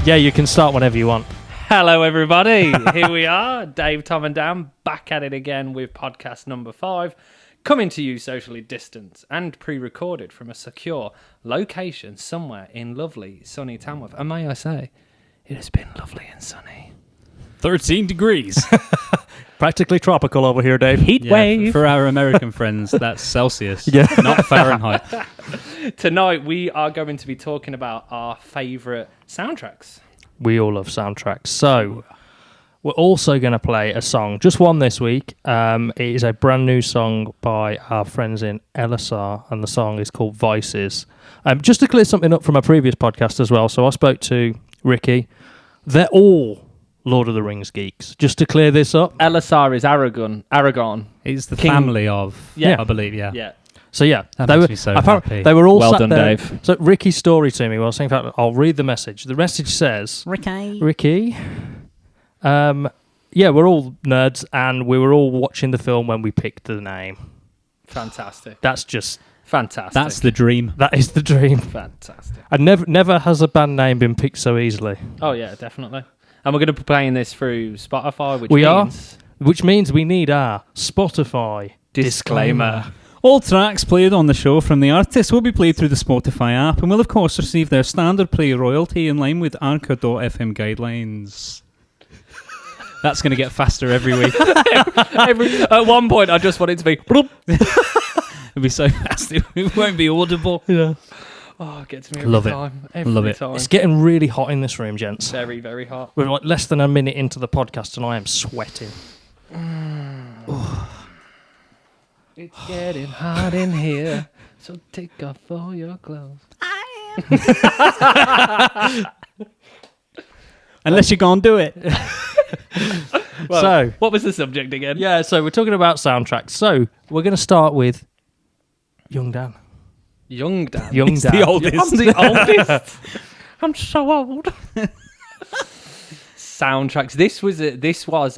Yeah, you can start whenever you want. Hello, everybody. Here we are, Dave, Tom, and Dan, back at it again with podcast number 5, coming to you socially distanced and pre-recorded from a secure location somewhere in lovely, sunny Tamworth. And may I say, it has been lovely and sunny. 13 degrees. Practically tropical over here, Dave. Heat wave. For our American friends, that's Celsius, Yeah. not Fahrenheit. Tonight, we are going to be talking about our favourite soundtracks. We all love soundtracks. So, we're also going to play a song, just one this week. It is a brand new song by our friends in Elessar, and the song is called Vices. Just to clear something up from a previous podcast as well, so I spoke to Ricky. They're all Lord of the Rings geeks. Just to clear this up. Elessar is Aragon. It's the King- family of, Yeah. I believe, yeah. Yeah. So yeah, That they makes were me so apparently happy. they were all Well sat done, there. Dave. So Ricky's story to me was, in fact, I'll read the message. The message says, Ricky, yeah, we're all nerds, and we were all watching the film when we picked the name. Fantastic. That's just Fantastic. That's the dream. that is the dream. Fantastic. And never has a band name been picked so easily. Oh, yeah, definitely. And we're going to be playing this through Spotify, which We are. means... Which means we need our Spotify Disclaimer. All tracks played on the show from the artist will be played through the Spotify app and will, of course, receive their standard play royalty in line with Anchor.fm guidelines. That's going to get faster every week. At one point, I just want it to be... It'll be so fast it won't be audible. Yeah. Oh, it gets me every Love it. time. Every Love it. time. It's getting really hot in this room, gents. Very, very hot. We're like less than a minute into the podcast and I am sweating. It's getting hot in here, so take off all your clothes. Unless you're going to do it. Well, So, what was the subject again? yeah, so we're talking about soundtracks. So, we're going to start with Young Dan. Young Dan. Young It's Dan. the oldest. I'm the oldest. I'm so old. Soundtracks. This was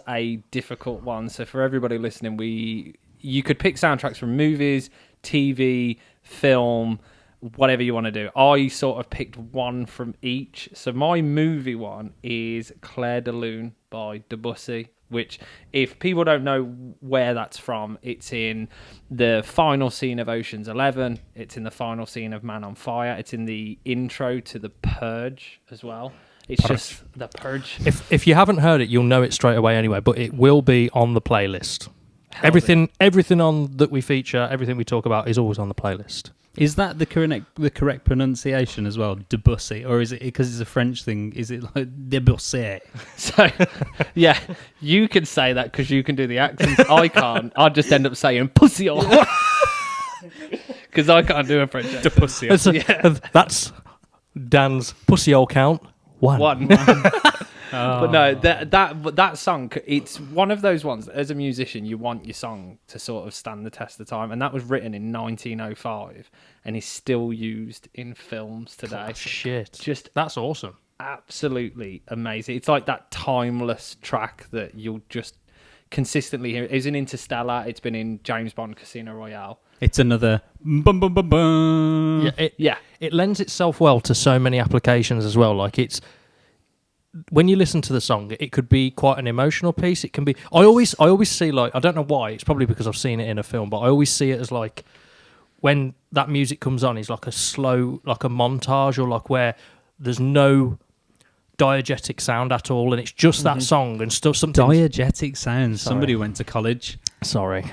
a difficult one. So for everybody listening, you could pick soundtracks from movies, TV, film, whatever you want to do. I sort of picked one from each. So my movie one is Claire de Lune by Debussy, which, if people don't know where that's from, it's in the final scene of Ocean's 11. It's in the final scene of Man on Fire. It's in the intro to The Purge as well. It's just The Purge. If you haven't heard it, you'll know it straight away anyway, but it will be on the playlist. Everything on that we feature, everything we talk about is always on the playlist. Is that the correct pronunciation as well, Debussy? Or is it, because it's a French thing, is it like Debussy? So, yeah, you can say that because you can do the accents. I can't. I'd just end up saying pussy or because I can't do a French accent. Debussy. That's Dan's pussy hole count. One. But no, that song, it's one of those ones, as a musician, you want your song to sort of stand the test of time. And that was written in 1905 and is still used in films today. Oh, shit. Just That's awesome. absolutely amazing. It's like that timeless track that you'll just consistently hear. It's in Interstellar. It's been in James Bond Casino Royale. It's another bum bum bum bum. It lends itself well to so many applications as well. Like, it's when you listen to the song, it could be quite an emotional piece. It can be. I always see, like, I don't know why. It's probably because I've seen it in a film, but I always see it as like when that music comes on, it's like a slow, like a montage, or like where there's no diegetic sound at all, and it's just that song and stuff. Something Diegetic sounds. Sorry. Somebody went to college. Sorry.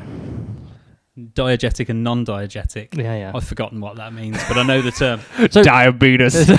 Diegetic and non-diegetic. Yeah. I've forgotten what that means, but I know the term. So- Diabetes.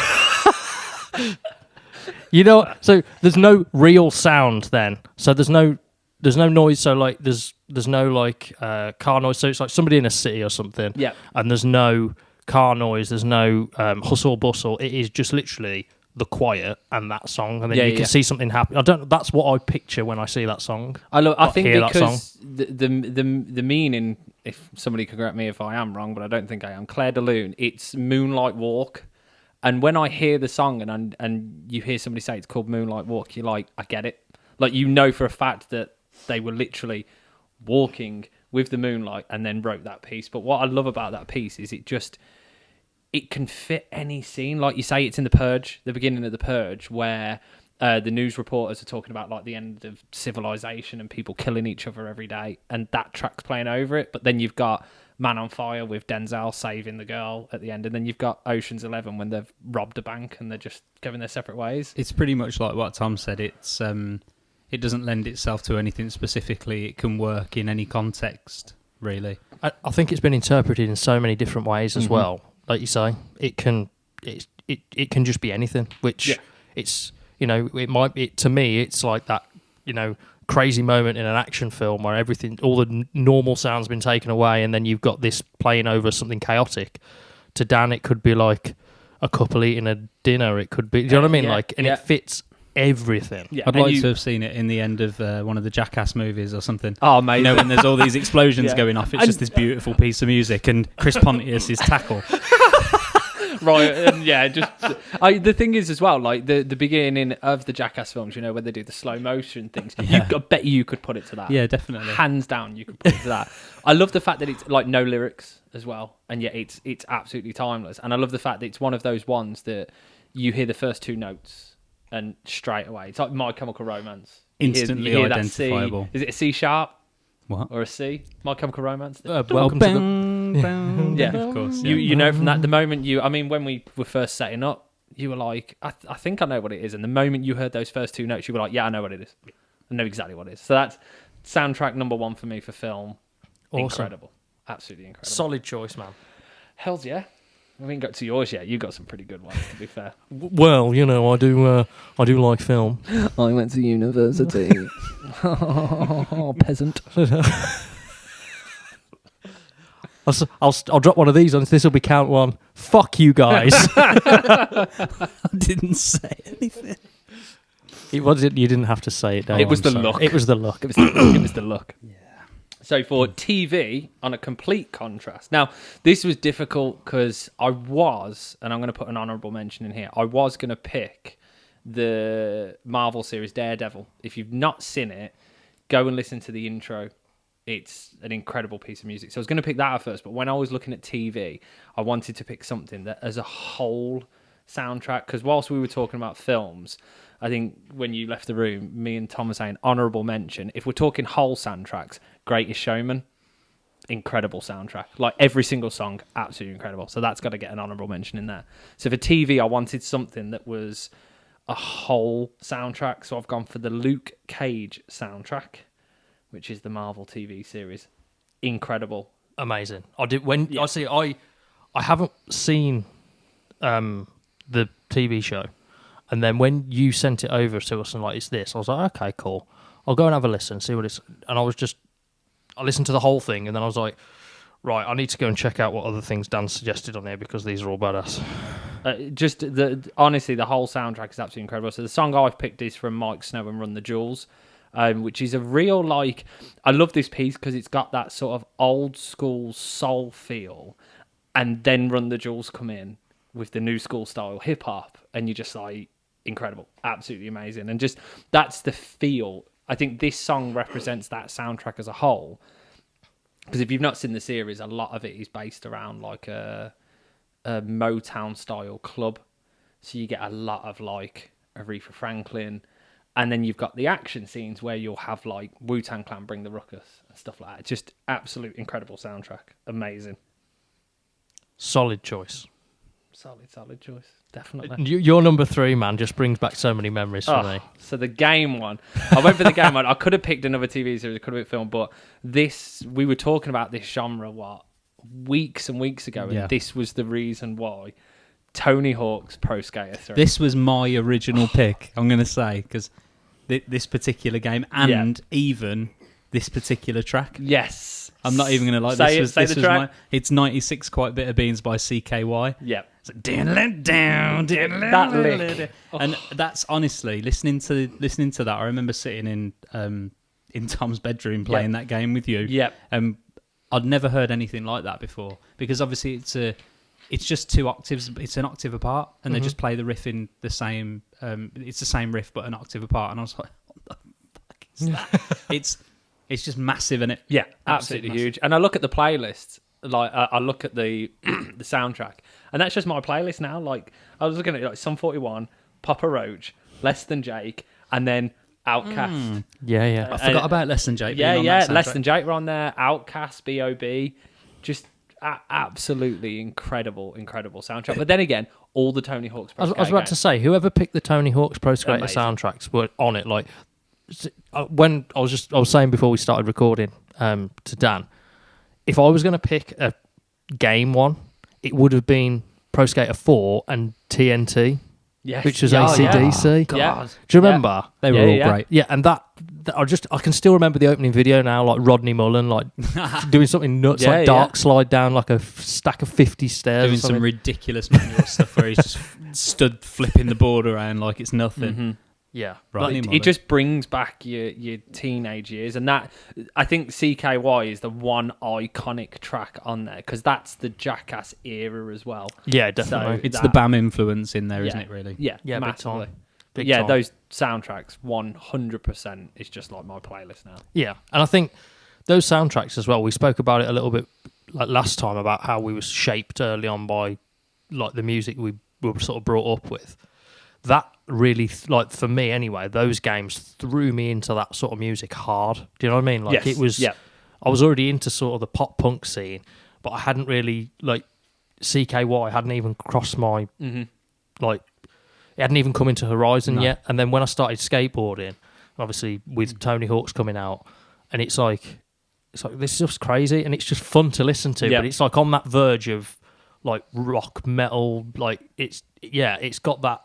You know, so there's no real sound then. So there's no noise. So like there's no like car noise. So it's like somebody in a city or something. Yeah. And there's no car noise. There's no hustle bustle. It is just literally the quiet and that song, and then you can see something happen. That's what I picture when I see that song. I think hear that because the meaning, if somebody can correct me if I am wrong, but I don't think I am. Claire de Lune, it's Moonlight Walk. And when I hear the song and you hear somebody say it's called Moonlight Walk, you're like, I get it. Like, you know for a fact that they were literally walking with the moonlight and then wrote that piece. But what I love about that piece is it can fit any scene. Like you say, it's in The Purge, the beginning of The Purge, where the news reporters are talking about like the end of civilization and people killing each other every day, and that track's playing over it. But then you've got Man on Fire with Denzel saving the girl at the end, and then you've got Ocean's 11 when they've robbed a bank and they're just going their separate ways. It's pretty much like what Tom said. It's it doesn't lend itself to anything specifically. It can work in any context, really. I think it's been interpreted in so many different ways as well. Like you say, it can just be anything. Which it's it might be, to me. It's like that crazy moment in an action film where all the normal sound's been taken away, and then you've got this playing over something chaotic. To Dan, it could be like a couple eating a dinner. It could be, do you know what I mean? It fits everything. Yeah. I'd like to have seen it in the end of one of the Jackass movies or something. Oh, mate! When there's all these explosions going off, it's just this beautiful piece of music, and Chris Pontius's tackle. Right, and the thing is as well, like the beginning of the Jackass films, where they do the slow motion things. I bet you could put it to that. Yeah, definitely. Hands down, you could put it to that. I love the fact that it's like no lyrics as well, and yet it's absolutely timeless. And I love the fact that it's one of those ones that you hear the first two notes and straight away, it's like My Chemical Romance. Instantly you hear identifiable. Is it a C sharp? What? Or a C? My Chemical Romance? Welcome to the... Yeah, of course. Yeah. You know from that, the moment when we were first setting up, you were like, I think I know what it is. And the moment you heard those first two notes, you were like, yeah, I know what it is. I know exactly what it is. So that's soundtrack number one for me for film. Awesome. Incredible. Absolutely incredible. Solid choice, man. Hells yeah. We haven't got to yours yet. You got some pretty good ones, to be fair. Well, I do like film. I went to university. Oh, peasant. I'll drop one of these on. This will be count one. Fuck you guys. I didn't say anything. You didn't have to say it, Dave. It was the look. It was the look. It was the look. Yeah. So for TV, on a complete contrast. Now, this was difficult because and I'm going to put an honourable mention in here, I was going to pick the Marvel series Daredevil. If you've not seen it, go and listen to the intro. It's an incredible piece of music. So I was going to pick that at first, but when I was looking at TV, I wanted to pick something that as a whole soundtrack, because whilst we were talking about films, I think when you left the room, me and Tom were saying honourable mention. If we're talking whole soundtracks, Greatest Showman, incredible soundtrack. Like every single song, absolutely incredible. So that's got to get an honourable mention in there. So for TV, I wanted something that was a whole soundtrack. So I've gone for the Luke Cage soundtrack, which is the Marvel TV series. Incredible. Amazing. I haven't seen the TV show. And then when you sent it over to us and like, it's this, I was like, okay, cool. I'll go and have a listen, see what it's... And I listened to the whole thing, and then I was like, right, I need to go and check out what other things Dan suggested on here, because these are all badass. Honestly, the whole soundtrack is absolutely incredible. So the song I've picked is from Mike Snow and Run the Jewels, which is a real, like... I love this piece because it's got that sort of old school soul feel, and then Run the Jewels come in with the new school style hip-hop, and you're just like... incredible, absolutely amazing, and just that's the feel. I think this song represents that soundtrack as a whole, because if you've not seen the series, a lot of it is based around like a Motown style club, so you get a lot of like Aretha Franklin, and then you've got the action scenes where you'll have like Wu-Tang Clan Bring the Ruckus and stuff like that. Just absolute incredible soundtrack, amazing. Solid choice. Solid choice, definitely. Your number 3, man, just brings back so many memories for me. So the game one, I went for the game one. I could have picked another TV series, I could have picked film, but we were talking about this genre weeks and weeks ago, and this was the reason why. Tony Hawk's Pro Skater 3. This was my original pick, I'm going to say, because this particular game and even this particular track. Yes. I'm not even going to say the track. It's 96 Quite Bitter Beans by CKY. Yep. It's like, that lick. And that's honestly, listening to that, I remember sitting in Tom's bedroom playing that game with you. Yep. I'd never heard anything like that before, because obviously it's just 2 octaves, it's an octave apart, and they just play the riff in the same, it's the same riff but an octave apart, and I was like, what the fuck is that? It's just massive, isn't it? Yeah, absolutely huge. And I look at the playlists, like I look at the the soundtrack, and that's just my playlist now. Like I was looking at like Sum 41, Papa Roach, Less Than Jake, and then Outcast. Yeah. I forgot about Less Than Jake. Yeah, being on yeah. that Less soundtrack. Than Jake were on there. Outcast, B.O.B. Just absolutely incredible soundtrack. But then again, all the Tony Hawk's Pro I was about to say, whoever picked the Tony Hawk's Pro Skater Amazing. soundtracks were on it. Like when I was saying before we started recording to Dan, if I was going to pick a game one, it would have been Pro Skater 4 and TNT, yes. which was Yeah, AC/DC. Yeah. Do you remember? They were Yeah, all yeah. great. Yeah, and that I can still remember the opening video now, like Rodney Mullen, like doing something nuts, Yeah, like dark slide down like a stack of 50 stairs. Doing or some something. ridiculous manual stuff where he's just stood flipping the board around like it's nothing. Mhm. Yeah, Rodney Like, Mullen. it just brings back your teenage years, and that I think CKY is the one iconic track on there because that's the Jackass era as well. yeah, definitely. So- It's that- the BAM influence in there, Yeah. not it? Really. Yeah, Yeah, big massively. time. Big Yeah, time. those soundtracks 100% is just like my playlist now. Yeah, and I think those soundtracks as well. We spoke about it a little bit like last time about how we was shaped early on by like the music we were sort of brought up with. That really, like for me anyway, those games threw me into that sort of music hard. Do you know what I mean? Like Yes, it was. yeah. I was already into sort of the pop punk scene, but I hadn't really like CKY hadn't even crossed my like. It hadn't even come into Horizon No. yet. And then when I started skateboarding, obviously with Tony Hawk's coming out, and it's like this is just crazy, and it's just fun to listen to. Yeah. But it's like on that verge of like rock metal, like it's got that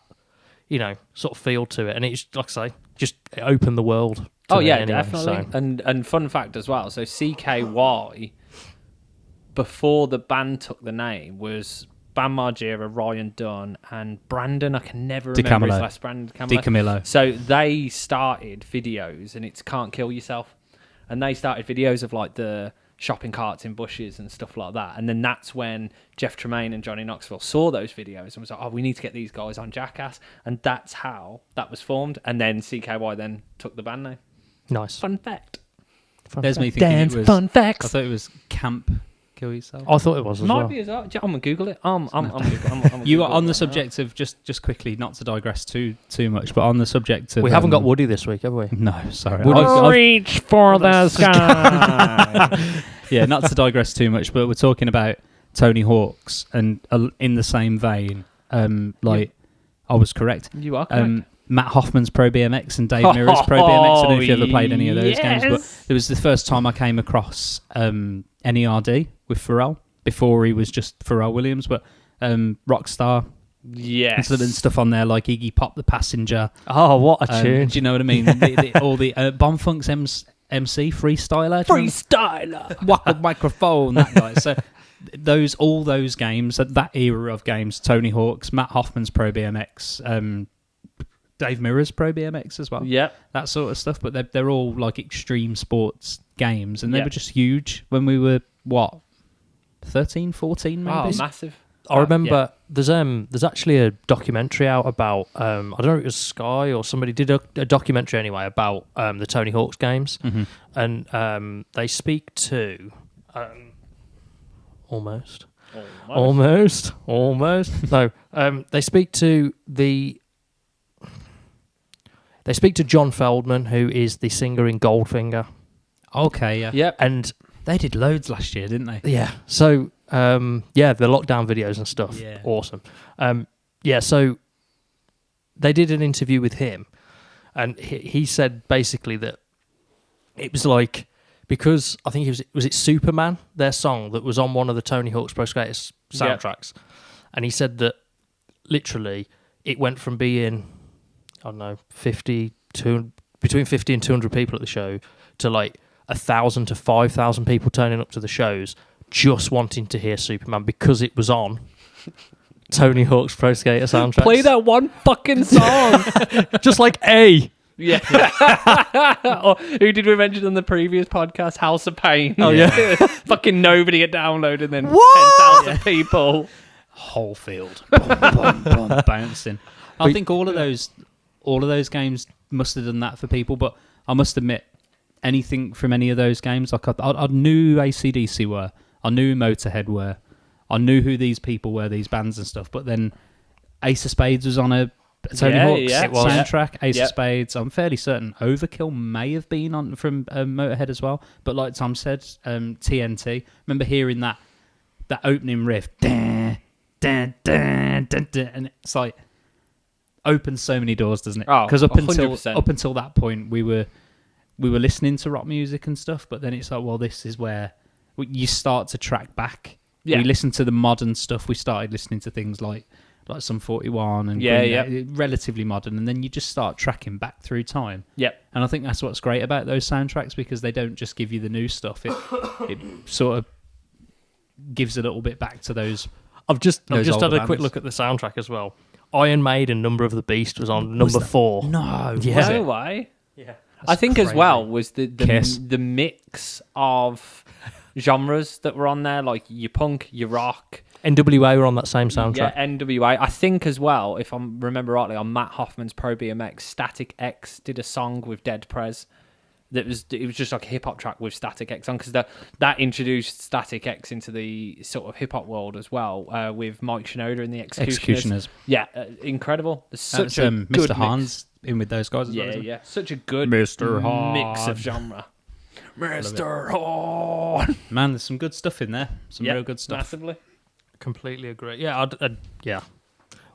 sort of feel to it, and it's like I say, just it opened the world. To Oh me yeah, anyway, definitely. so. And fun fact as well. So CKY before the band took the name was Bam Margera, Ryan Dunn, and Brandon. I can never remember his DiCamillo. last Brandon Di Camillo. Camillo. So they started videos, and it's Can't Kill Yourself, and they started videos of like the shopping carts in bushes and stuff like that. And then that's when Jeff Tremaine and Johnny Knoxville saw those videos and was like, "Oh, we need to get these guys on Jackass," and that's how that was formed. And then CKY then took the band name. Nice. Fun fact. There's me thinking Dan's it was. fun I facts. thought it was Camp Kill Yourself. I thought it was as Might well. be as well. I'm gonna Google it. I'm You are on the subject of just quickly, not to digress too much, but on the subject of We haven't got Woody this week, have we? No, sorry. Woody- I've- Reach for the sky. yeah, not to digress too much, but we're talking about Tony Hawk's, and in the same vein, I was correct. You are correct. Matt Hoffman's Pro BMX and Dave Mirra's Pro BMX. I don't know if you ever played any of those games, but Yes. it was the first time I came across NERD with Pharrell before he was just Pharrell Williams, but Rockstar Yes. and stuff on there like Iggy Pop, The Passenger. Oh, what a tune! Do you know what I mean? All the Bomb Funk's MC Freestyler. Do you remember? Freestyler. Whack the microphone, that guy. So all those games, that era of games, Tony Hawk's, Matt Hoffman's Pro BMX, Dave Mirra's Pro BMX as well. Yep. That sort of stuff. But they're all like extreme sports games, and they Yep. were just huge when we were 13, 14 maybe. Oh, massive. I remember there's actually a documentary out about I don't know if it was Sky or somebody did a documentary anyway about the Tony Hawk's games, and they speak to almost no they speak to John Feldman, who is the singer in Goldfinger. Okay, yeah. Yep. And They did loads last year, didn't they? yeah, so the lockdown videos and stuff, Yeah. awesome. So they did an interview with him, and he said basically that it was like, because I think was it Superman, their song that was on one of the Tony Hawk's Pro Skater soundtracks, and he said that literally it went from being, I don't know, between 50 and 200 people at the show to like 1,000 to 5,000 people turning up to the shows just wanting to hear Superman because it was on Tony Hawk's Pro Skater soundtrack. Play that one fucking song. just like A. Yeah. Or who did we mention on the previous podcast? House of Pain. Oh, yeah. Fucking nobody had downloaded, then What? 10,000 people. Whole field, boom, bouncing. I think all of those games must have done that for people. But I must admit, anything from any of those games, like I knew AC/DC were. I knew who Motorhead were. I knew who these people were, these bands and stuff. But then Ace of Spades was on a Tony Hawk's soundtrack. Ace of Spades. I'm fairly certain Overkill may have been on from Motorhead as well. But like Tom said, TNT. Remember hearing that opening riff, and it's like opens so many doors, doesn't it? Oh, because up 100%. until that point, we were listening to rock music and stuff. But then it's like, well, this is where you start to track back. Yeah. We listened to the modern stuff. We started listening to things like Sum 41 and Green Day, relatively modern, and then you just start tracking back through time. Yep. And I think that's what's great about those soundtracks, because they don't just give you the new stuff. It sort of gives a little bit back to those. I've just had a bands. quick look at the soundtrack as well. Iron Maiden, Number of the Beast was on number 4. No, Yeah. No way. Yeah. I think crazy. as well was the Kiss. mix of genres that were on there, like your punk, your rock. NWA were on that same soundtrack. Yeah, NWA. I think as well, if I remember rightly, on Matt Hoffman's Pro BMX, Static X did a song with Dead Prez. It was just like a hip hop track with Static X on, because that introduced Static X into the sort of hip hop world as well, with Mike Shinoda and the Executioners. Yeah, incredible. There's such a good Mr. mix. Hans in with those guys as well. Yeah, isn't it? yeah. Such a good Mr. mix of genre. Mr. Horn. Man, there's some good stuff in there. Some real good stuff. Massively. Completely agree. Yeah, yeah.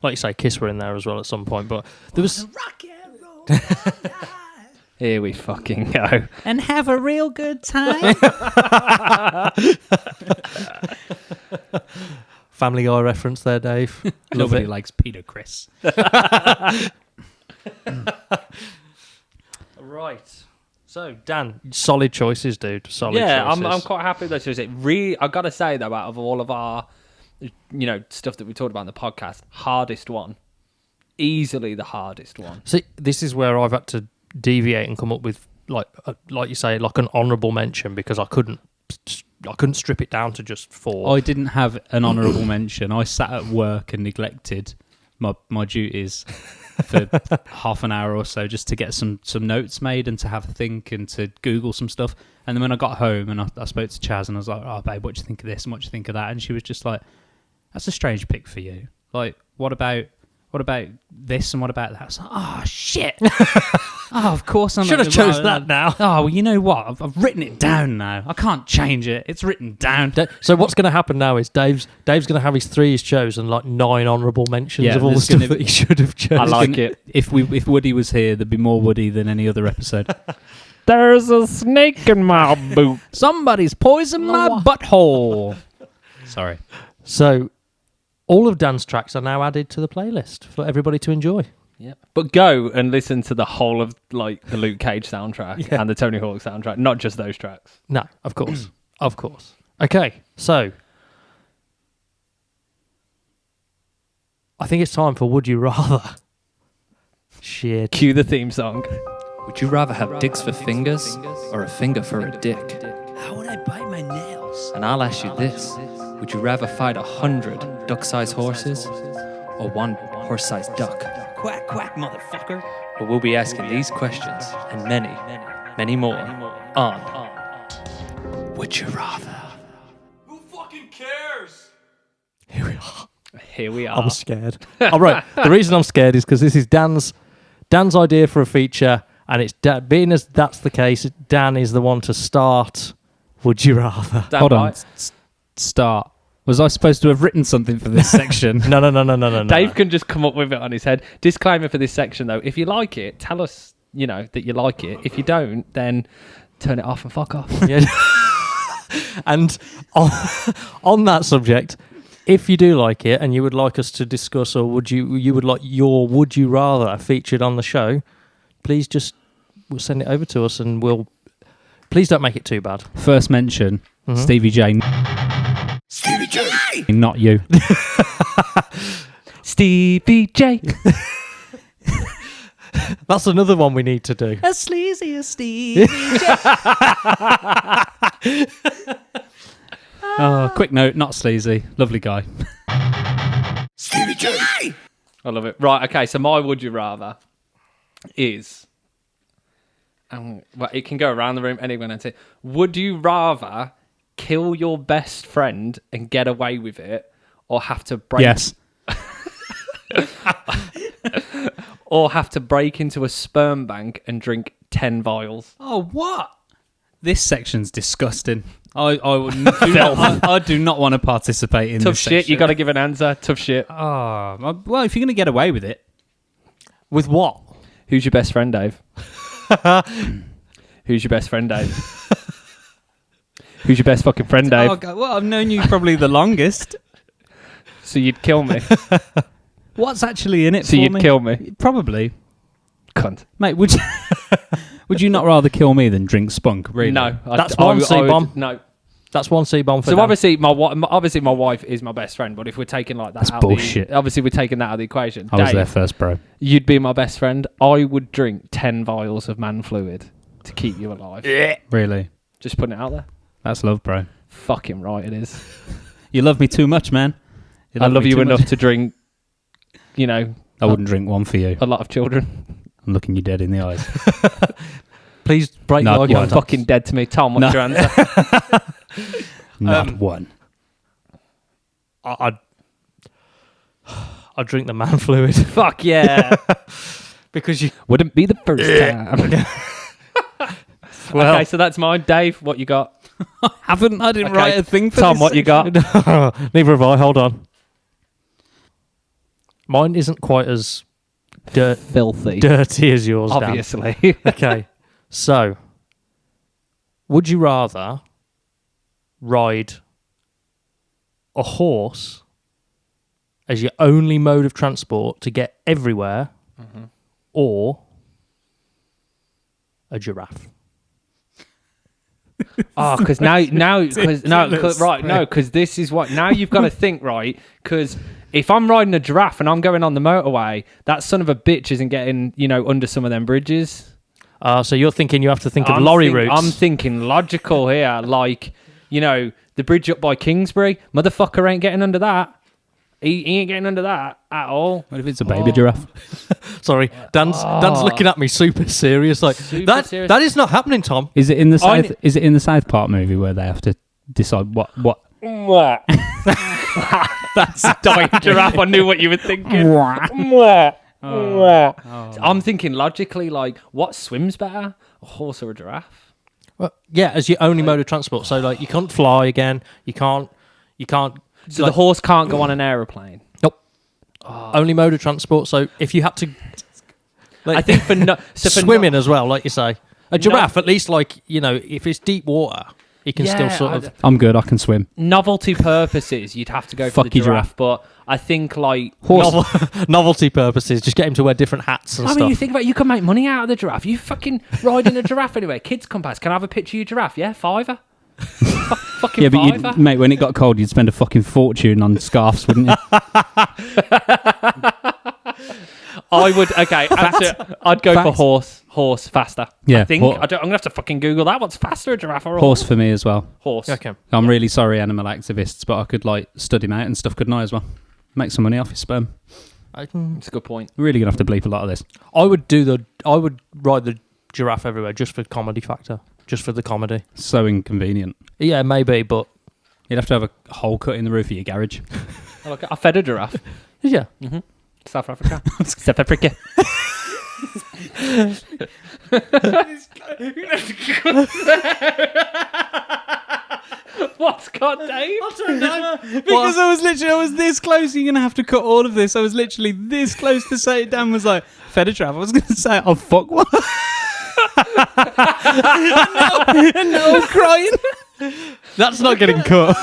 Like you say, Kiss were in there as well at some point, but there was... Here we fucking go. And have a real good time. Family Guy reference there, Dave. Love Nobody it. likes Peter Criss. Right. So, Dan, solid choices, dude. Solid Yeah, choices. I'm quite happy with those choices. Really, I got to say, though, out of all of our stuff that we talked about in the podcast, hardest one. Easily the hardest one. See, this is where I've had to deviate and come up with, like you say, like an honourable mention, because I couldn't strip it down to just 4. I didn't have an honourable mention. I sat at work and neglected my duties for half an hour or so just to get some notes made and to have a think and to Google some stuff. And then when I got home and I spoke to Chaz and I was like, oh, babe, what do you think of this and what do you think of that? And she was just like, that's a strange pick for you. Like, what about this and what about that? I was like, oh, shit. Oh, of course I'm... Should have chose that now. Oh, well, you know what? I've written it down now. I can't change it. It's written down. So what's going to happen now is Dave's going to have his 3 he's chosen, like 9 honourable mentions of all the there's stuff gonna that he should have chosen. I like it. If Woody was here, there'd be more Woody than any other episode. There's a snake in my boot. Somebody's poisoned my butthole. Sorry. So, all of Dan's tracks are now added to the playlist for everybody to enjoy. Yeah, but go and listen to the whole of like the Luke Cage soundtrack and the Tony Hawk soundtrack, not just those tracks. No, of course. Of course. Okay, so I think it's time for Would You Rather. Shit. Cue the theme song. Would you rather have dicks for fingers or a finger for a dick? How would I bite my nails? And I'll ask you this. Would you rather fight 100 duck-sized horses or 1 horse-sized duck? Quack, quack, motherfucker. Well, we'll be asking these questions and many, many more on Would You Rather? Here we are. I'm scared. All right. The reason I'm scared is because this is Dan's idea for a feature, and it's being as that's the case, Dan is the one to start. Would you rather? Damn Hold on. right. Start. Was I supposed to have written something for this section? No. Dave can just come up with it on his head. Disclaimer for this section, though. If you like it, tell us, that you like it. If you don't, then turn it off and fuck off. Yeah. And on that subject, if you do like it and you would like us to discuss, or would like your Would You Rather featured on the show, please just send it over to us, and please don't make it too bad. First mention, Stevie J. Stevie J! Not you. Stevie J. That's another one we need to do. As sleazy as Stevie J. Quick note, not sleazy. Lovely guy. Stevie J! I love it. Right, okay, so my Would You Rather is... well, it can go around the room anyway. Would you rather kill your best friend and get away with it, or have to break Yes. or have to break into a sperm bank and drink 10 vials? Oh, what? This section's disgusting. I do not want to participate in Tough this shit. section. You got to give an answer. Tough shit. Oh, well, if you're going to get away with it. With what? Who's your best friend, Dave? Who's your best friend, Dave? Who's your best fucking friend, Dave? Oh, God, well, I've known you probably the longest. So you'd kill me. What's actually in it So for you'd me? kill me. Probably. Cunt. Mate, would you, would you not rather kill me than drink spunk? Really? No. That's one C-bomb. No. That's one C-bomb for So Dan. obviously my wife is my best friend, but if we're taking like that That's out bullshit. obviously we're taking that out of the equation. I was Dave, there first, bro. you'd be my best friend. I would drink 10 vials of man fluid to keep you alive. Really? Just putting it out there. That's love, bro. Fucking right it is. You love me too much, man. I love me you too enough much. to drink, you know, I wouldn't drink one for you. a lot of children. I'm looking you dead in the eyes. Please break No, the eye you're You're contact. fucking dead to me. Tom, what's your answer? Not one. I'd drink the man fluid Fuck yeah. because you. Wouldn't be the first time. Well, Okay, so that's mine. Dave, what you got? I didn't Okay. write a thing for Tom, this what you got? neither have I. Hold on. Mine isn't quite as Filthy. dirty as yours, Dan. Obviously. Okay, so would you rather ride a horse as your only mode of transport to get everywhere, or a giraffe? Oh, because because this is what now you've got to think, right? Because if I'm riding a giraffe and I'm going on the motorway, that son of a bitch isn't getting under some of them bridges. So you're thinking you have to think of lorry routes. I'm thinking logical here, like the bridge up by Kingsbury. Motherfucker ain't getting under that. He ain't getting under that at all. What if it's a baby giraffe? Sorry, Dan's looking at me super serious. Like Super serious. that is not happening, Tom. Is it in the I South? Is it in the South Park movie where they have to decide what? That's a dying giraffe. I knew what you were thinking. I'm thinking logically, like, what swims better, a horse or a giraffe? Well, yeah, as your only mode of transport. So like you can't fly again. You can't. So the horse can't go on an aeroplane. Nope. Only mode of transport. So if you had to, I think for swimming as well, like you say, a giraffe at least, like if it's deep water, it can still sort of. I'm good. I can swim. Novelty purposes, you'd have to go for Fuck the you, giraffe. giraffe. But I think like Novelty purposes, just get him to wear different hats and I stuff. mean, you think about it, you can make money out of the giraffe. You fucking riding a giraffe anyway. Kids come past. Can I have a picture of your giraffe? Yeah, $5. Fucking Yeah, but $5. mate, when it got cold, you'd spend a fucking fortune on scarves, wouldn't you? I would. Okay, answer. I'd go for Facts. horse faster. Yeah, I think I'm gonna have to fucking Google that. What's faster, a giraffe or a Horse for me as well. Horse. Okay. I'm really sorry, animal activists, but I could stud him out and stuff, couldn't I, as well? Make some money off his sperm. It's a good point. We're really gonna have to bleep a lot of this. I would ride the giraffe everywhere just for comedy factor, just for the comedy. So inconvenient. Yeah, maybe, but You'd have to have a hole cut in the roof of your garage. I fed a giraffe. yeah. South Africa. South Africa. What's got Dave? Because I was this close. You're gonna have to cut all of this. I was literally this close to say it. Dan was like, "Fed a giraffe." I was gonna say, "Oh fuck what?" and now I'm crying. That's not getting cut.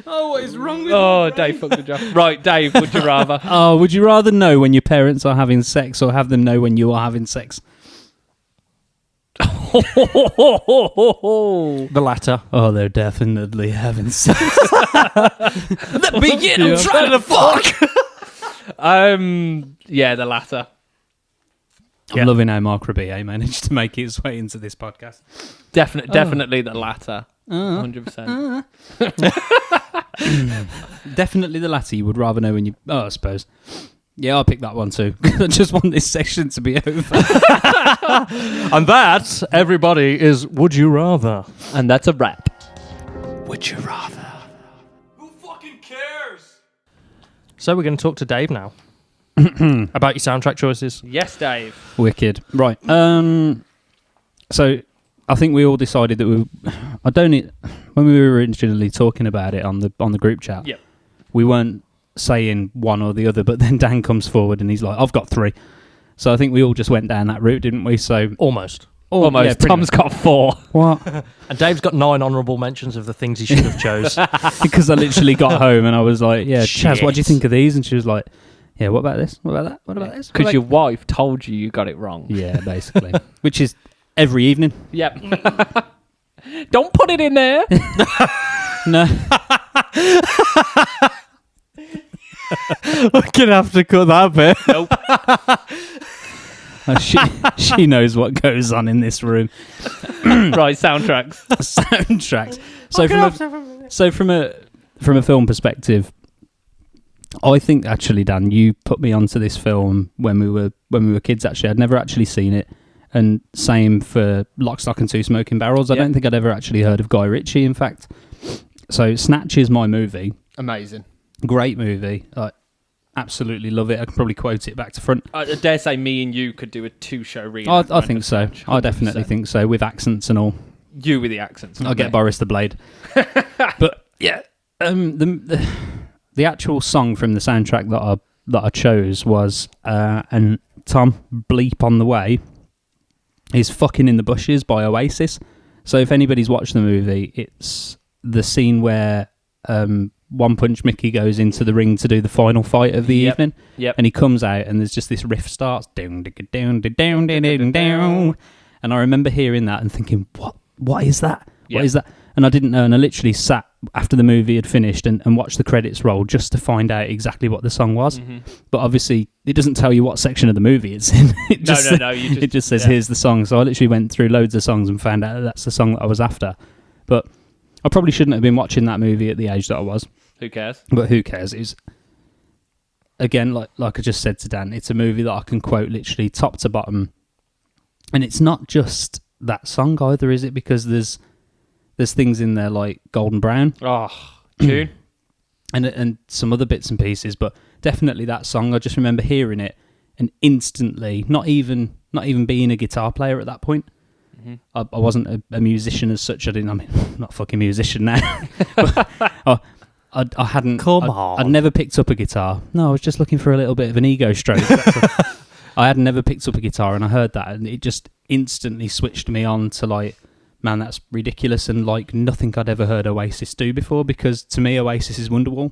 Oh, what is wrong with? Oh, Dave fucked the giraffe. Right, Dave, would you rather? Oh, would you rather know when your parents are having sex or have them know when you are having sex? The latter. Oh, they're definitely having sex. Let me in. I'm trying to fuck. Yeah, the latter. I'm loving how Mark Rabier managed to make his way into this podcast. Definitely the latter. 100%. Definitely the latter. You would rather know when you... Oh, I suppose. Yeah, I'll pick that one too. I just want this section to be over. And that, everybody, is Would You Rather. And that's a wrap. Would you rather? So we're going to talk to Dave now about your soundtrack choices. Yes, Dave. Wicked. Right. So I think we all decided that when we were originally talking about it on the group chat, Yep. we weren't saying one or the other, but then Dan comes forward and he's like, I've got 3. So I think we all just went down that route, didn't we? So Almost. Almost. yeah, pretty Tom's much. got 4. What? And Dave's got 9 honourable mentions of the things he should have chose. Because I literally got home and I was like, yeah, Chaz, what do you Shit. think of these? And she was like, yeah, what about this? What about that? What about this? What Because about your wife told you got it wrong. Yeah, basically. Which is every evening. Yep. Don't put it in there. No. We're going to have to cut that bit. Nope. She knows what goes on in this room. Right, soundtracks. Soundtracks. So from a film perspective, I think actually, Dan, you put me onto this film when we were kids. Actually, I'd never actually seen it, and same for Lock, Stock and Two Smoking Barrels. I Yep. don't think I'd ever actually heard of Guy Ritchie. In fact, so Snatch is my movie. Amazing. Great movie. Absolutely love it. I can probably quote it back to front. I dare say me and you could do a 2-show reenactment. I think so. I definitely think so, with accents and all. You with the accents. I'll get Boris the Blade. But yeah, the actual song from the soundtrack that I chose was and Tom, bleep on the way, is "Fucking in the Bushes" by Oasis. So if anybody's watched the movie, it's the scene where One Punch Mickey goes into the ring to do the final fight of the evening. Yep. And he comes out and there's just this riff starts down down down down down. And I remember hearing that and thinking, what is that? Yep. What is that? And I didn't know, and I literally sat after the movie had finished and watched the credits roll just to find out exactly what the song was. Mm-hmm. But obviously it doesn't tell you what section of the movie it's in. It just, No. it just says here's the song. So I literally went through loads of songs and found out that's the song that I was after. But I probably shouldn't have been watching that movie at the age that I was. Who cares? But who cares? It's again, like I just said to Dan, it's a movie that I can quote literally top to bottom. And it's not just that song either, is it? Because there's things in there like Golden Brown. Oh, tune. And some other bits and pieces, but definitely that song. I just remember hearing it and instantly, not even being a guitar player at that point. I wasn't a musician as such. I'm not a fucking musician now. But I hadn't. Come on. I'd never picked up a guitar. No, I was just looking for a little bit of an ego stroke. I had never picked up a guitar, and I heard that, and it just instantly switched me on to like, man, that's ridiculous, and like nothing I'd ever heard Oasis do before. Because to me, Oasis is Wonderwall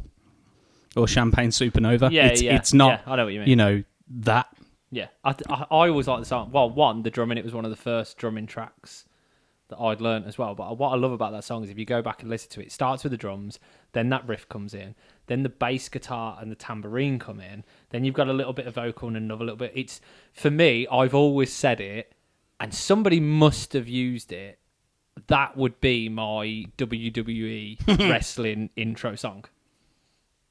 or Champagne Supernova. It's not. Yeah, I know what you mean. That. Yeah, I always like the song. Well, the drumming, it was one of the first drumming tracks that I'd learnt as well. But what I love about that song is if you go back and listen to it, it starts with the drums, then that riff comes in, then the bass guitar and the tambourine come in, then you've got a little bit of vocal and another little bit. It's, for me, I've always said it, and somebody must have used it, that would be my WWE wrestling intro song.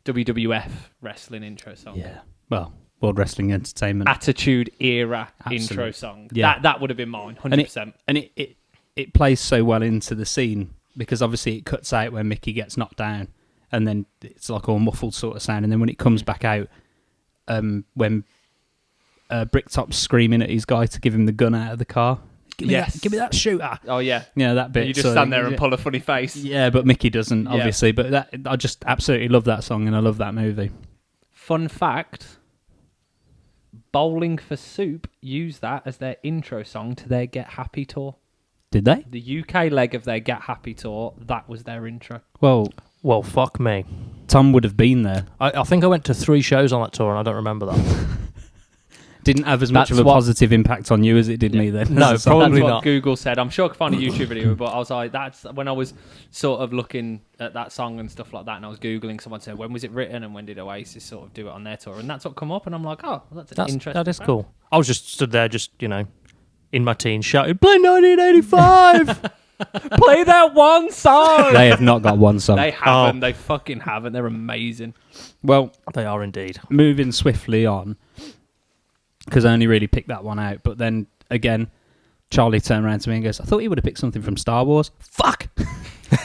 WWF wrestling intro song. Yeah. Well, World Wrestling Entertainment. Attitude Era Absolutely. intro song. Yeah. That would have been mine, 100%. And it plays so well into the scene because obviously it cuts out when Mickey gets knocked down and then it's like all muffled sort of sound, and then when it comes back out, when Bricktop's screaming at his guy to give him the gun out of the car. Give me that shooter. Oh, yeah. Yeah, that bit. You just stand there and pull a funny face. Yeah, but Mickey doesn't, Yeah. obviously. But I just absolutely love that song and I love that movie. Fun fact, Bowling for Soup used that as their intro song to their Get Happy tour. Did they? The UK leg of their Get Happy tour, that was their intro. Well, fuck me. Tom would have been there. I think I went to 3 shows on that tour and I don't remember that. Didn't have as much That's of a what- positive impact on you as it did me then. No, As a song. probably That's what not. Google said. I'm sure I could find a YouTube video, but I was like, that's when I was sort of looking at that song and stuff like that, and I was Googling, someone said, when was it written and when did Oasis sort of do it on their tour? And that's what come up, and I'm like, oh, well, that's interesting. That is cool. I was just stood there, in my teens, shouting, "Play 1985!" Play that one song! They have not got one song. They haven't. They fucking haven't. They're amazing. Well, They are indeed. moving swiftly on, because I only really picked that one out. But then again, Charlie turned around to me and goes, "I thought you would have picked something from Star Wars." Fuck.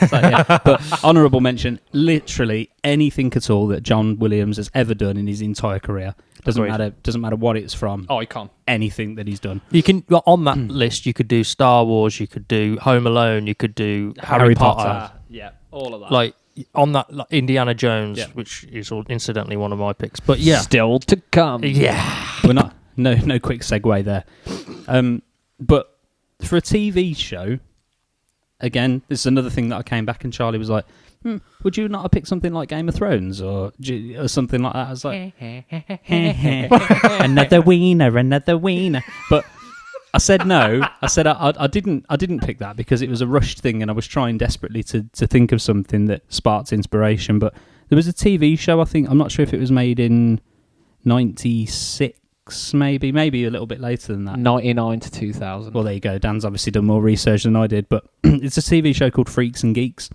So, yeah. But honourable mention, literally anything at all that John Williams has ever done in his entire career. Doesn't matter what it's from. Icon. Anything that he's done. You can on that list. You could do Star Wars. You could do Home Alone. You could do Harry Potter. Yeah, all of that. Like on that, like Indiana Jones, Yeah. which is incidentally one of my picks. But yeah, Still to come. yeah. We're not. No quick segue there. But for a TV show, again, this is another thing that I came back and Charlie was like, would you not have picked something like Game of Thrones or something like that? I was like, another wiener. But I said no. I said I didn't pick that because it was a rushed thing and I was trying desperately to think of something that sparked inspiration. But there was a TV show, I think, I'm not sure if it was made in 96, maybe a little bit later than that. 99 to 2000. Well, there you go. Dan's obviously done more research than I did, but it's a TV show called Freaks and Geeks.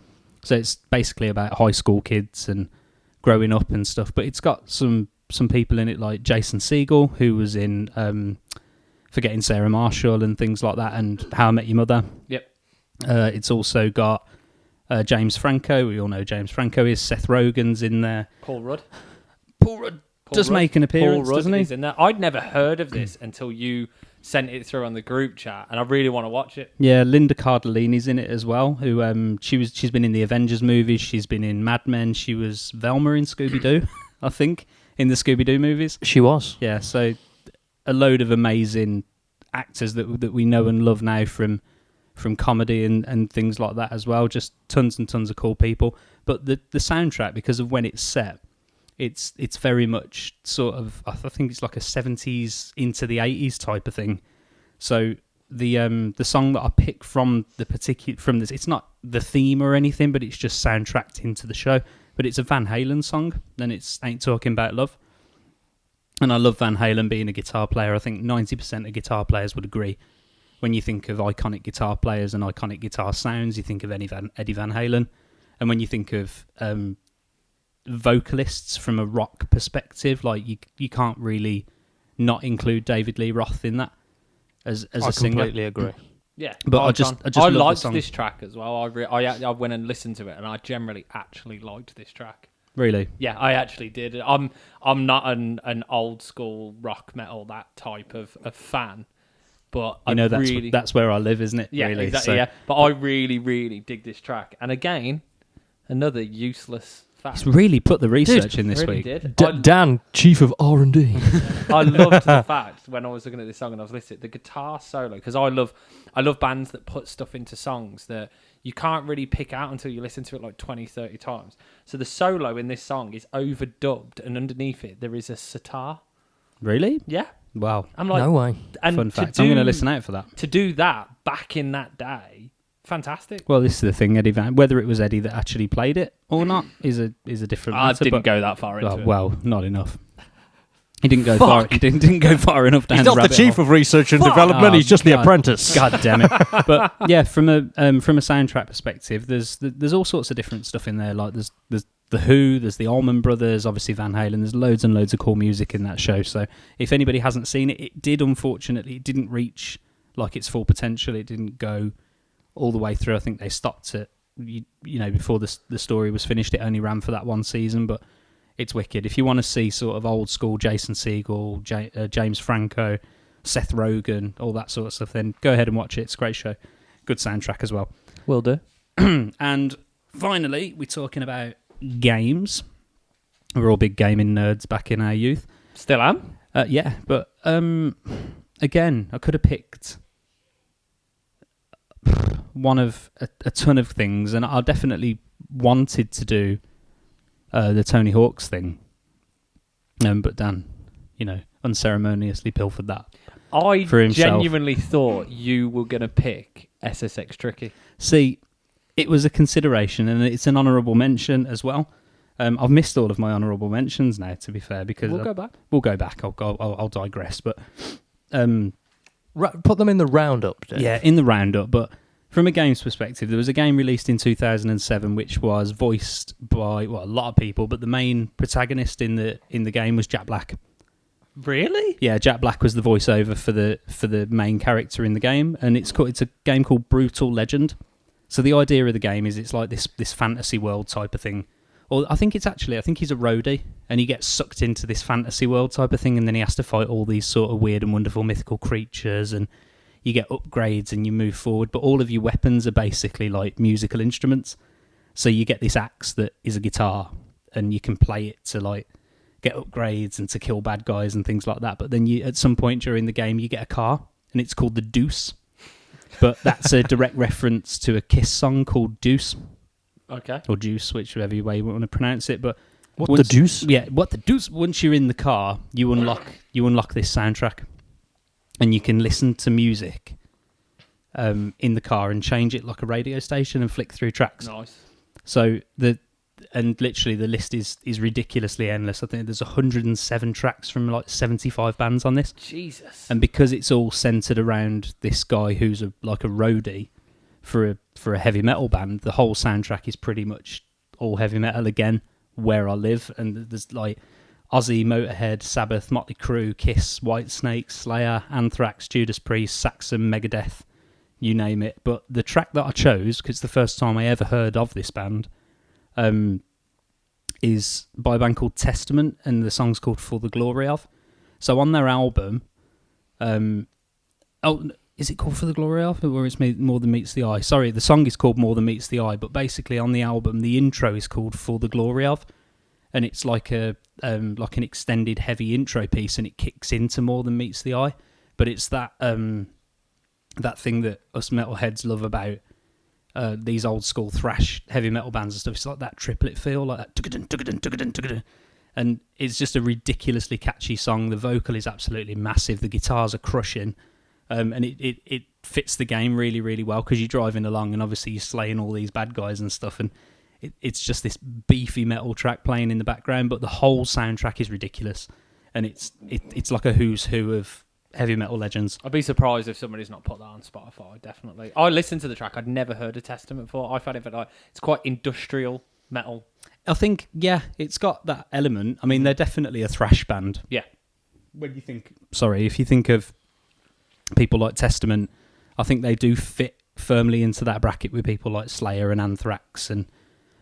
So it's basically about high school kids and growing up and stuff. But it's got some people in it like Jason Segel, who was in Forgetting Sarah Marshall and things like that, and How I Met Your Mother. Yep. It's also got James Franco. We all know James Franco is. Seth Rogen's in there. Paul Rudd. Paul Rudd does make an appearance, Paul Rudd doesn't he? is in there. I'd never heard of this until you sent it through on the group chat, and I really want to watch it. Yeah, Linda Cardellini's in it as well. Who she's been in the Avengers movies. She's been in Mad Men. She was Velma in Scooby Doo, I think, in the Scooby Doo movies. She was. Yeah, so a load of amazing actors that we know and love now from comedy and things like that as well. Just tons and tons of cool people. But the soundtrack, because of when it's set, it's very much sort of, I think it's like a 70s into the 80s type of thing. So the song that I picked from this, it's not the theme or anything, but it's just soundtracked into the show. But it's a Van Halen song, and it's Ain't Talking About Love. And I love Van Halen being a guitar player. I think 90% of guitar players would agree. When you think of iconic guitar players and iconic guitar sounds, you think of Eddie Van Halen. And when you think of vocalists from a rock perspective, like you can't really not include David Lee Roth in that as a singer. I completely agree. Yeah, But I just love the liked song. this track as well. I went and listened to it, and I generally actually liked this track. Really? Yeah, I actually did. I'm not an old school rock metal that type of fan, but that's where I live, isn't it? Yeah, really? exactly. So Yeah, but I really dig this track. And again, another useless fact. it's really put the research in this Really week. did. Dan, Chief of R&D. I loved the fact when I was looking at this song and I was listening, the guitar solo, because I love bands that put stuff into songs that you can't really pick out until you listen to it like 20, 30 times. So the solo in this song is overdubbed, and underneath it there is a sitar. Really? Yeah. Wow. I'm like, No way. and Fun fact. I'm going to listen out for that. To do that back in that day, fantastic. Well, this is the thing, whether it was Eddie that actually played it or not is a different I matter. didn't go that far into it. Well, not enough. He didn't go far. He didn't go far enough down. He's not the rabbit Chief hole. of Research and Development. Oh, He's just the God. apprentice. God damn it! But yeah, from a soundtrack perspective, there's all sorts of different stuff in there. Like there's the Who, there's the Allman Brothers, obviously Van Halen. There's loads and loads of cool music in that show. So if anybody hasn't seen it, it didn't reach like its full potential. It didn't go all the way through. I think they stopped it, before the story was finished. It only ran for that one season, but it's wicked. If you want to see sort of old school Jason Segel, James Franco, Seth Rogen, all that sort of stuff, then go ahead and watch it. It's a great show. Good soundtrack as well. Will do. And finally, we're talking about games. We're all big gaming nerds back in our youth. Still am. Yeah, but again, I could have picked one of a ton of things, and I definitely wanted to do the Tony Hawk's thing. But Dan, unceremoniously pilfered that. I for himself. genuinely thought you were going to pick SSX Tricky. See, it was a consideration, and it's an honourable mention as well. I've missed all of my honourable mentions now, to be fair, because We'll go back. We'll go back. I'll digress, but Put them in the roundup, Dave. yeah, in the roundup. But from a games perspective, there was a game released in 2007 which was voiced by a lot of people, but the main protagonist in the game was Jack Black. Really? Yeah, Jack Black was the voiceover for the main character in the game, and it's a game called Brutal Legend. So the idea of the game is it's like this fantasy world type of thing. Or I think he's a roadie, and he gets sucked into this fantasy world type of thing, and then he has to fight all these sort of weird and wonderful mythical creatures, and you get upgrades and you move forward. But all of your weapons are basically like musical instruments. So you get this axe that is a guitar, and you can play it to like get upgrades and to kill bad guys and things like that. But then you, at some point during the game, you get a car, and it's called the Deuce. But that's a direct reference to a Kiss song called Deuce. Okay. Or Juice, whichever way you want to pronounce it. But the deuce? Yeah, what the deuce? Once you're in the car, you unlock this soundtrack, and you can listen to music in the car and change it like a radio station and flick through tracks. Nice. So literally the list is ridiculously endless. I think there's 107 tracks from like 75 bands on this. Jesus. And because it's all centered around this guy who's like a roadie for a heavy metal band, the whole soundtrack is pretty much all heavy metal again, where I live. And there's like Ozzy, Motorhead, Sabbath, Motley Crue, Kiss, Whitesnake, Slayer, Anthrax, Judas Priest, Saxon, Megadeth, you name it. But the track that I chose, because it's the first time I ever heard of this band, is by a band called Testament, and the song's called For the Glory Of. So on their album, is it called For the Glory Of, or is it More Than Meets the Eye? Sorry, the song is called More Than Meets the Eye, but basically on the album, the intro is called For the Glory Of, and it's like an extended heavy intro piece, and it kicks into More Than Meets the Eye. But it's that thing that us metalheads love about these old school thrash heavy metal bands and stuff. It's like that triplet feel, like that tuggadun, tuggadun, tuggadun, tuggadun. And it's just a ridiculously catchy song. The vocal is absolutely massive. The guitars are crushing. And it fits the game really, really well, because you're driving along and obviously you're slaying all these bad guys and stuff, and it's just this beefy metal track playing in the background, but the whole soundtrack is ridiculous, and it's like a who's who of heavy metal legends. I'd be surprised if somebody's not put that on Spotify, definitely. I listened to the track. I'd never heard of Testament before. I found it like it's quite industrial metal. I think, yeah, it's got that element. I mean, they're definitely a thrash band. Yeah. If you think of people like Testament, I think they do fit firmly into that bracket with people like Slayer and Anthrax and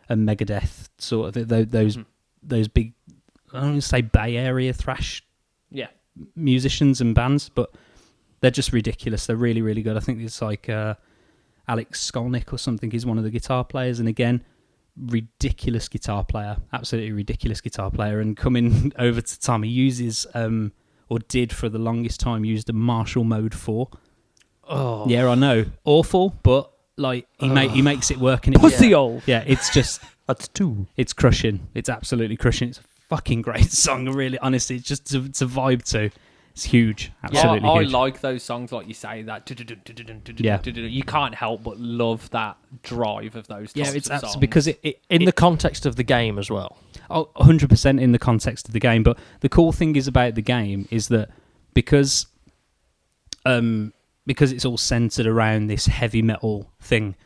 Megadeth, sort of those big, I don't want to say Bay Area thrash musicians and bands, but they're just ridiculous. They're really, really good. I think it's like Alex Skolnick or something is one of the guitar players, and again, ridiculous guitar player, absolutely ridiculous guitar player. And coming over to Tom, he uses or did for the longest time, used a Marshall Mode 4. Oh. Yeah, I know. Awful, but like he makes it work. And Pussy hole. Yeah, it's just... That's two. It's crushing. It's absolutely crushing. It's a fucking great song, really. Honestly, it's just to vibe to. It's huge. Absolutely I huge. like those songs, like you say, that you can't help but love that drive of those types of songs. Because In the context of the game as well. Oh, 100% in the context of the game. But the cool thing is about the game is that because it's all centered around this heavy metal thing,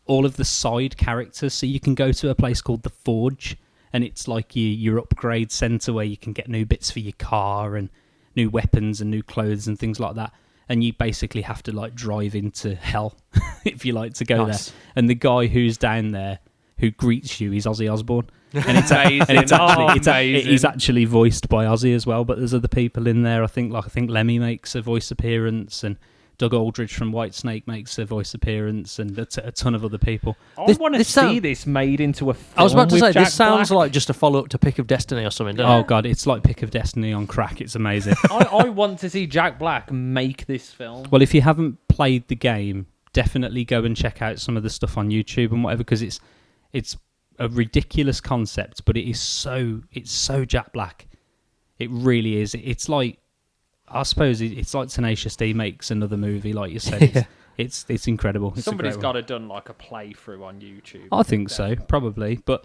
all of the side characters, so you can go to a place called the Forge, and it's like your upgrade center where you can get new bits for your car and new weapons and new clothes and things like that. And you basically have to like drive into hell if you like to go there. And the guy who's down there who greets you is Ozzy Osbourne. And it's amazing. He's actually voiced by Ozzy as well, but there's other people in there. I think Lemmy makes a voice appearance, and Doug Aldridge from Whitesnake makes a voice appearance, and a ton of other people. I want to see this made into a film. I was about to say, Jack this sounds Black. like just a follow-up to Pick of Destiny or something, doesn't Oh it? God, it's like Pick of Destiny on crack. It's amazing. I want to see Jack Black make this film. Well, if you haven't played the game, definitely go and check out some of the stuff on YouTube and whatever, because it's a ridiculous concept, but it's so Jack Black. It really is. It's like, I suppose it's like Tenacious D makes another movie, like you said. Yeah. It's incredible. It's Somebody's got to done like a playthrough on YouTube. I think so, probably. But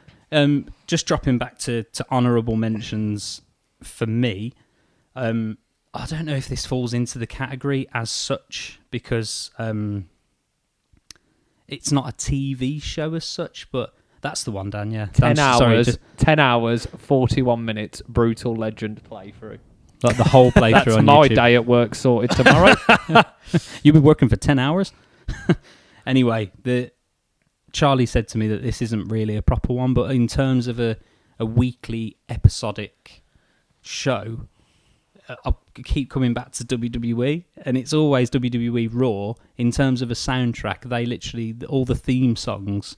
just dropping back to honourable mentions for me, I don't know if this falls into the category as such, because it's not a TV show as such, but that's the one, Dan, yeah. 10 hours, Sorry, 10 hours, 41 minutes, Brutal Legend playthrough. like the whole playthrough That's on my YouTube. day at work sorted tomorrow. You've been working for 10 hours? Anyway, Charlie said to me that this isn't really a proper one, but in terms of a weekly episodic show, I keep coming back to WWE, and it's always WWE Raw. In terms of a soundtrack, they literally, all the theme songs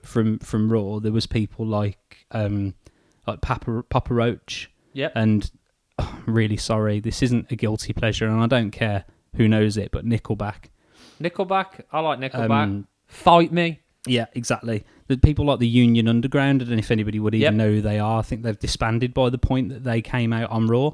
from Raw, there was people like Papa Roach. Yep. And I'm really sorry, this isn't a guilty pleasure, and I don't care who knows it, but Nickelback. I like Nickelback. Fight Me. Yeah, exactly. The people like the Union Underground, I don't know if anybody would even know who they are. I think they've disbanded by the point that they came out on Raw.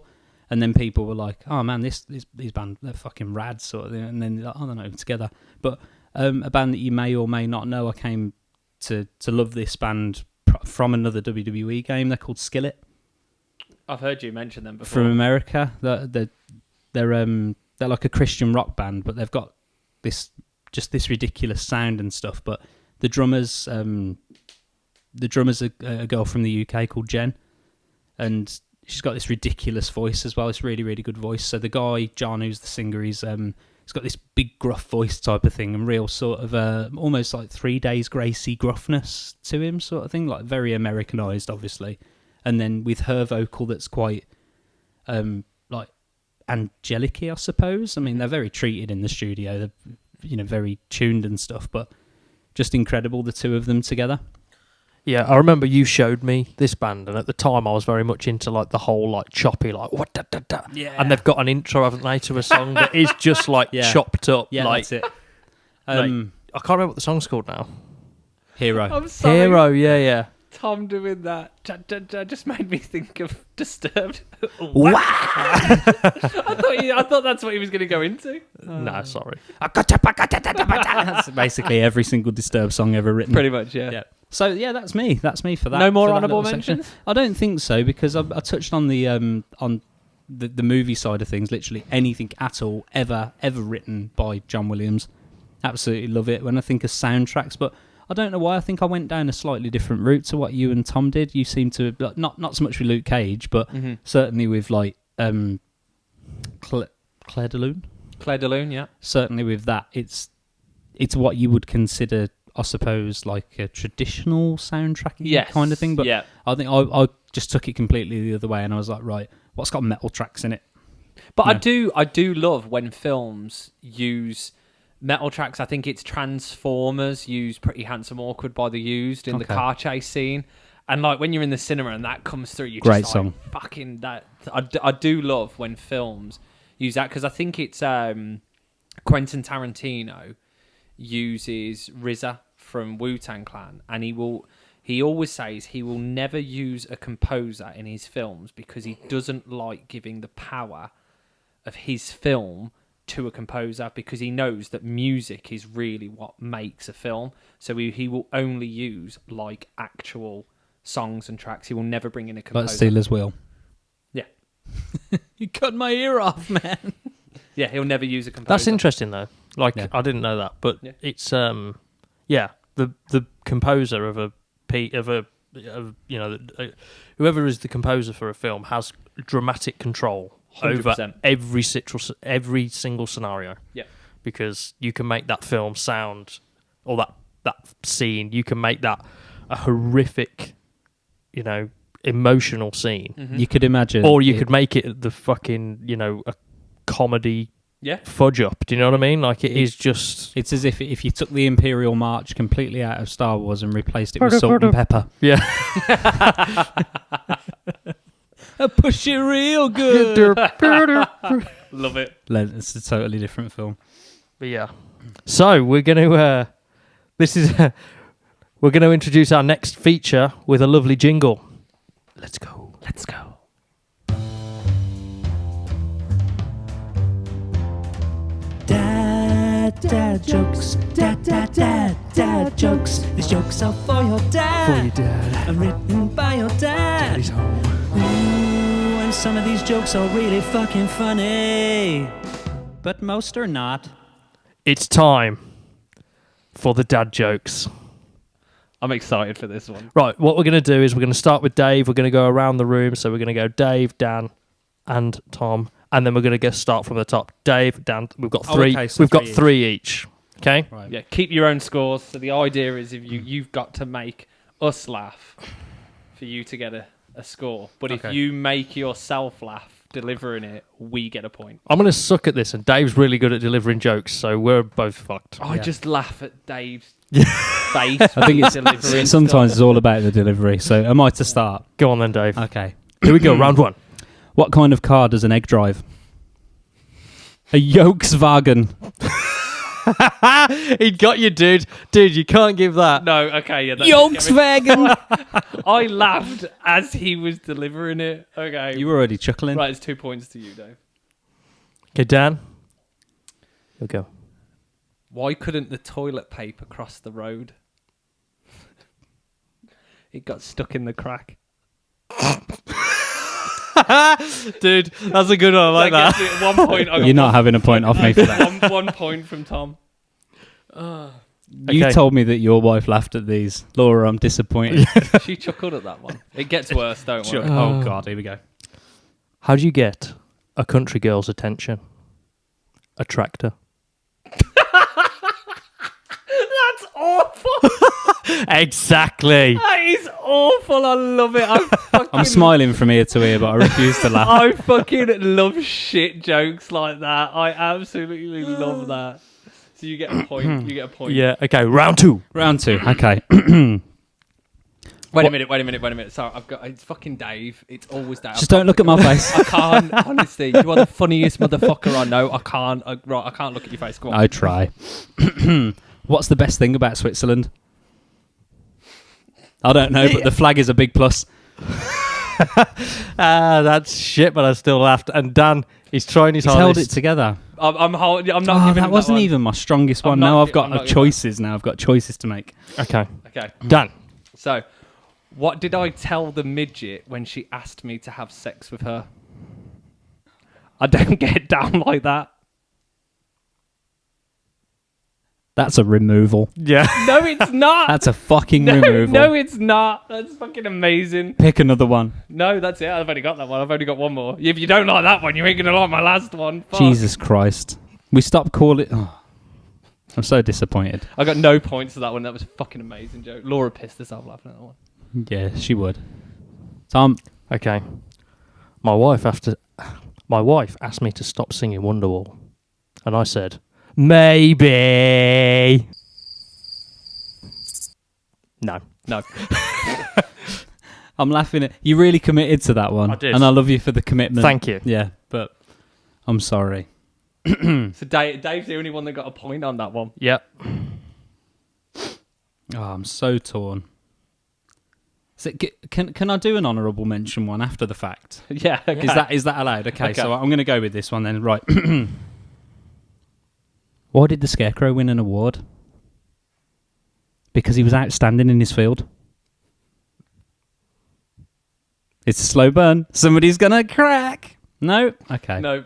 And then people were like, oh man, these bands, they're fucking rad, sort of thing. And then, I don't know, together. But a band that you may or may not know, I came to love this band from another WWE game. They're called Skillet. I've heard you mention them before. From America. They're like a Christian rock band, but they've got this ridiculous sound and stuff. But the drummer's a girl from the UK called Jen. And she's got this ridiculous voice as well. It's really, really good voice. So the guy, John, who's the singer, he's got this big gruff voice type of thing and real sort of almost like 3 Days Gracie gruffness to him sort of thing, like very Americanized, obviously. And then with her vocal that's quite like angelic-y, I suppose. I mean, they're very treated in the studio. They're, very tuned and stuff, but just incredible, the two of them together. Yeah, I remember you showed me this band, and at the time I was very much into like the whole like choppy, like what da da da. Yeah. And they've got an intro, haven't they, to a song that is just like chopped up. Yeah, like, that's it. I can't remember what the song's called now. Hero. I'm sorry. Hero, yeah. Tom doing that just made me think of Disturbed. Wow. I thought that's what he was going to go into. No, sorry. That's basically every single Disturbed song ever written. Pretty much, yeah. Yeah. So yeah, that's me. That's me for that. No more for that honourable little section. mentions? I don't think so, because I touched on the movie side of things. Literally anything at all ever written by John Williams. Absolutely love it. When I think of soundtracks, but I don't know why. I think I went down a slightly different route to what you and Tom did. You seem to not so much with Luke Cage, but certainly with like Claire de Lune. Claire de Lune, yeah. Certainly with that, it's what you would consider, I suppose, like a traditional soundtrack kind of thing. But I think I just took it completely the other way, and I was like, right, what's got metal tracks in it? But I do love when films use metal tracks. I think it's Transformers use Pretty Handsome Awkward by The Used in the car chase scene. And like when you're in the cinema and that comes through, you're Great just song. like, fucking that. I do love when films use that, because I think it's Quentin Tarantino uses RZA from Wu-Tang Clan, and he always says he will never use a composer in his films because he doesn't like giving the power of his film to a composer, because he knows that music is really what makes a film. So he will only use like actual songs and tracks. He will never bring in a composer. Like Steelers Wheel. Yeah. You cut my ear off, man. Yeah, he'll never use a composer. That's interesting though. Like I didn't know that, but it's the composer of whoever is the composer for a film has dramatic control 100%. over every single scenario. Yeah. Because you can make that film sound, or that scene, you can make that a horrific, emotional scene. Mm-hmm. You could imagine, or you could make it the fucking, a comedy fudge up. Do you know what I mean? Like it is just... It's as if you took the Imperial March completely out of Star Wars and replaced it with salt and pepper. Yeah. I push it real good. Love it. It's a totally different film. But yeah. So we're going to... we're going to introduce our next feature with a lovely jingle. Let's go. Let's go. Dad jokes, dad jokes. These jokes are for your dad. For your dad. And written by your dad. Daddy's home. Ooh, and some of these jokes are really fucking funny. But most are not. It's time for the dad jokes. I'm excited for this one. Right, what we're going to do is we're going to start with Dave. We're going to go around the room. So we're going to go Dave, Dan, and Tom. And then we're going to start from the top. Dave, Dan, we've got three. Okay, so we've got three three each. Okay. Right. Yeah, keep your own scores. So the idea is if you've got to make us laugh for you to get a score. But if Okay. you make yourself laugh delivering it, we get a point. I'm going to suck at this, and Dave's really good at delivering jokes, so we're both fucked. I Yeah. just laugh at Dave's face. I think it's delivering sometimes stuff. it's all about the delivery. So am I to start? Go on then, Dave. Okay. Here we go, round one. What kind of car does an egg drive? A Volkswagen. He got you, dude. Dude, you can't give that. No, okay, yeah. Volkswagen. I laughed as he was delivering it. Okay. You were already chuckling. Right, it's 2 points to you, Dave. Okay, Dan. You'll go. Why couldn't the toilet paper cross the road? It got stuck in the crack. Dude, that's a good one. I like that. Gets me at 1 point. I got You're not having a point off me for that. 1 point from Tom. You Okay. told me that your wife laughed at these. Laura, I'm disappointed. She chuckled at that one. It gets worse, don't worry. Oh, God, here we go. How do you get a country girl's attention? A tractor. That's awful. Exactly. That is awful. I love it. I'm smiling from ear to ear, but I refuse to laugh. I fucking love shit jokes like that. I absolutely love that. So you get a point. You get a point. Yeah, okay, round two. Round two. Okay. Wait a minute. Sorry, it's fucking Dave. It's always Dave. Just don't look at my face. I can't, honestly. You are the funniest motherfucker I know. I can't look at your face. Go on. I try. What's the best thing about Switzerland? I don't know, but the flag is a big plus. That's shit, but I still laughed. And Dan, he's trying his He's held hardest. it together. I'm not Oh, giving that him wasn't one. even my strongest I'm one. not Now I've gi- I'm got not giving choices. Now I've got choices to make. Okay, Okay. Dan. So, what did I tell the midget when she asked me to have sex with her? I don't get down like that. That's a removal. Yeah. No, it's not. That's a fucking no, removal. no, it's not. That's fucking amazing. Pick another one. No, that's it. I've only got that one. I've only got one more. If you don't like that one, you ain't gonna like my last one. Fuck. Jesus Christ. We stopped calling. Oh, I'm so disappointed. I got no points for that one. That was a fucking amazing joke. Laura pissed herself laughing at that one. Yeah, she would. Tom, Okay. My wife asked me to stop singing Wonderwall. And I said, maybe. No. No. I'm laughing at you. Really committed to that one. I did. And I love you for the commitment. Thank you. Yeah, but I'm sorry. So Dave's the only one that got a point on that one. Yep. Oh, I'm so torn. So, can I do an honourable mention one after the fact? Yeah. Okay. Is that allowed? Okay, Okay. so I'm going to go with this one then. Right. Why did the Scarecrow win an award? Because he was outstanding in his field. It's a slow burn. Somebody's going to crack. No? Okay. No.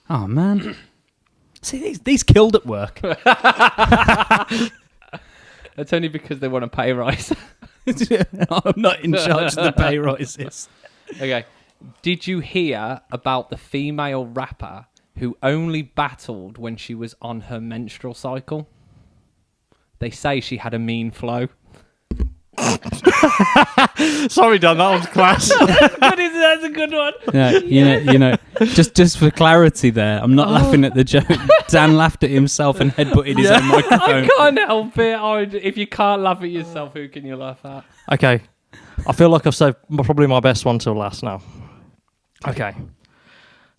Oh, man. See, these killed at work. That's only because they want a pay rise. I'm not in charge of the pay rises. Okay. Did you hear about the female rapper who only battled when she was on her menstrual cycle? They say she had a mean flow. Sorry, Dan, that was class. That's a good one. Yeah, you know. Just for clarity, there, I'm not laughing at the joke. Dan laughed at himself and headbutted his own microphone. I can't help it. If you can't laugh at yourself, who can you laugh at? Okay. I feel like I've saved probably my best one till last now. Okay.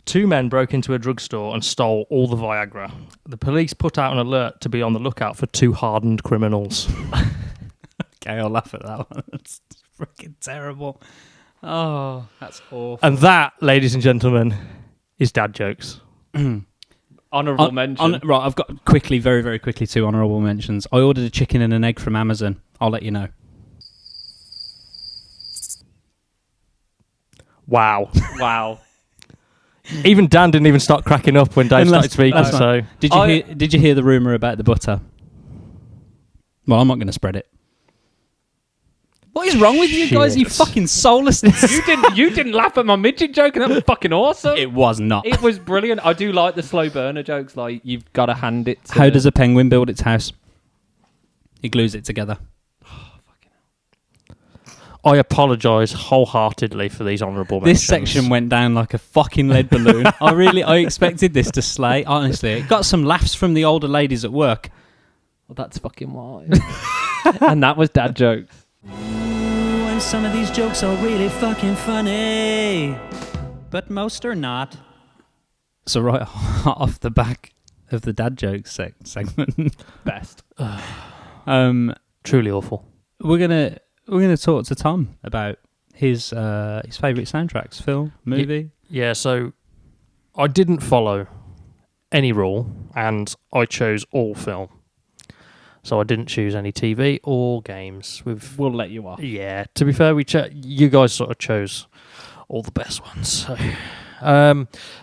2 men broke into a drugstore and stole all the Viagra. The police put out an alert to be on the lookout for 2 hardened criminals. Okay, I'll laugh at that one. It's freaking terrible. Oh, that's awful. And that, ladies and gentlemen, is dad jokes. Honourable mention. Right, I've got very, very quickly 2 honourable mentions. I ordered a chicken and an egg from Amazon. I'll let you know. Wow. Wow. Even Dan didn't even start cracking up when Dave started speaking. that's So Did you hear the rumour about the butter? Well, I'm not going to spread it. What is wrong with you guys? You Shit. fucking soulless. You didn't laugh at my midget joke, and that was fucking awesome. It was not. It was brilliant. I do like the slow burner jokes. Like, you've got to hand it to... How does a penguin build its house? He glues it together. I apologise wholeheartedly for these honourable mentions. This section went down like a fucking lead balloon. I expected this to slay. Honestly, it got some laughs from the older ladies at work. Well, that's fucking why. And that was dad jokes. Ooh, and some of these jokes are really fucking funny. But most are not. So right off the back of the dad jokes segment, Best. Truly awful. we're gonna talk to Tom about his favourite soundtracks, film, movie. Yeah, so I didn't follow any rule, and I chose all film. So I didn't choose any TV or games. We'll let you off. Yeah, to be fair, you guys sort of chose all the best ones.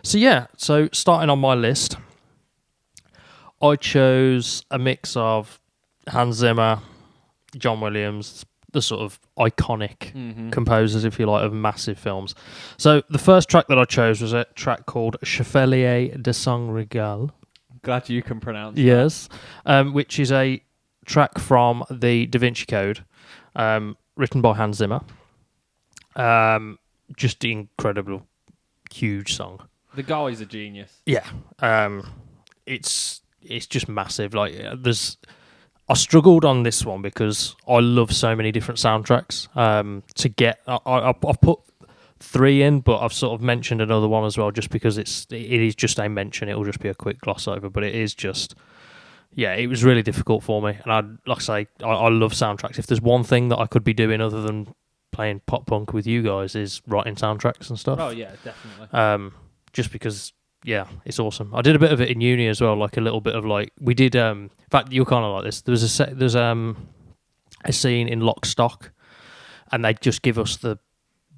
So starting on my list, I chose a mix of Hans Zimmer, John Williams, the sort of iconic composers, if you like, of massive films. So the first track that I chose was a track called Chevalier de Saint Regal. Glad you can pronounce Yes, which is a track from the Da Vinci Code, written by Hans Zimmer. Just incredible, huge song. The guy's a genius. Yeah, it's just massive. Like I struggled on this one because I love so many different soundtracks. I've put 3 in, but I've sort of mentioned another one as well, just because it is just a mention. It will just be a quick gloss over, but it is just, yeah, it was really difficult for me. And like I say, I love soundtracks. If there's one thing that I could be doing other than playing pop punk with you guys, is writing soundtracks and stuff. Oh yeah, definitely. Just because, yeah, it's awesome. I did a bit of it in uni as well, like a little bit of like we did. In fact, you're kind of like this. There's a scene in Lock Stock, and they just give us the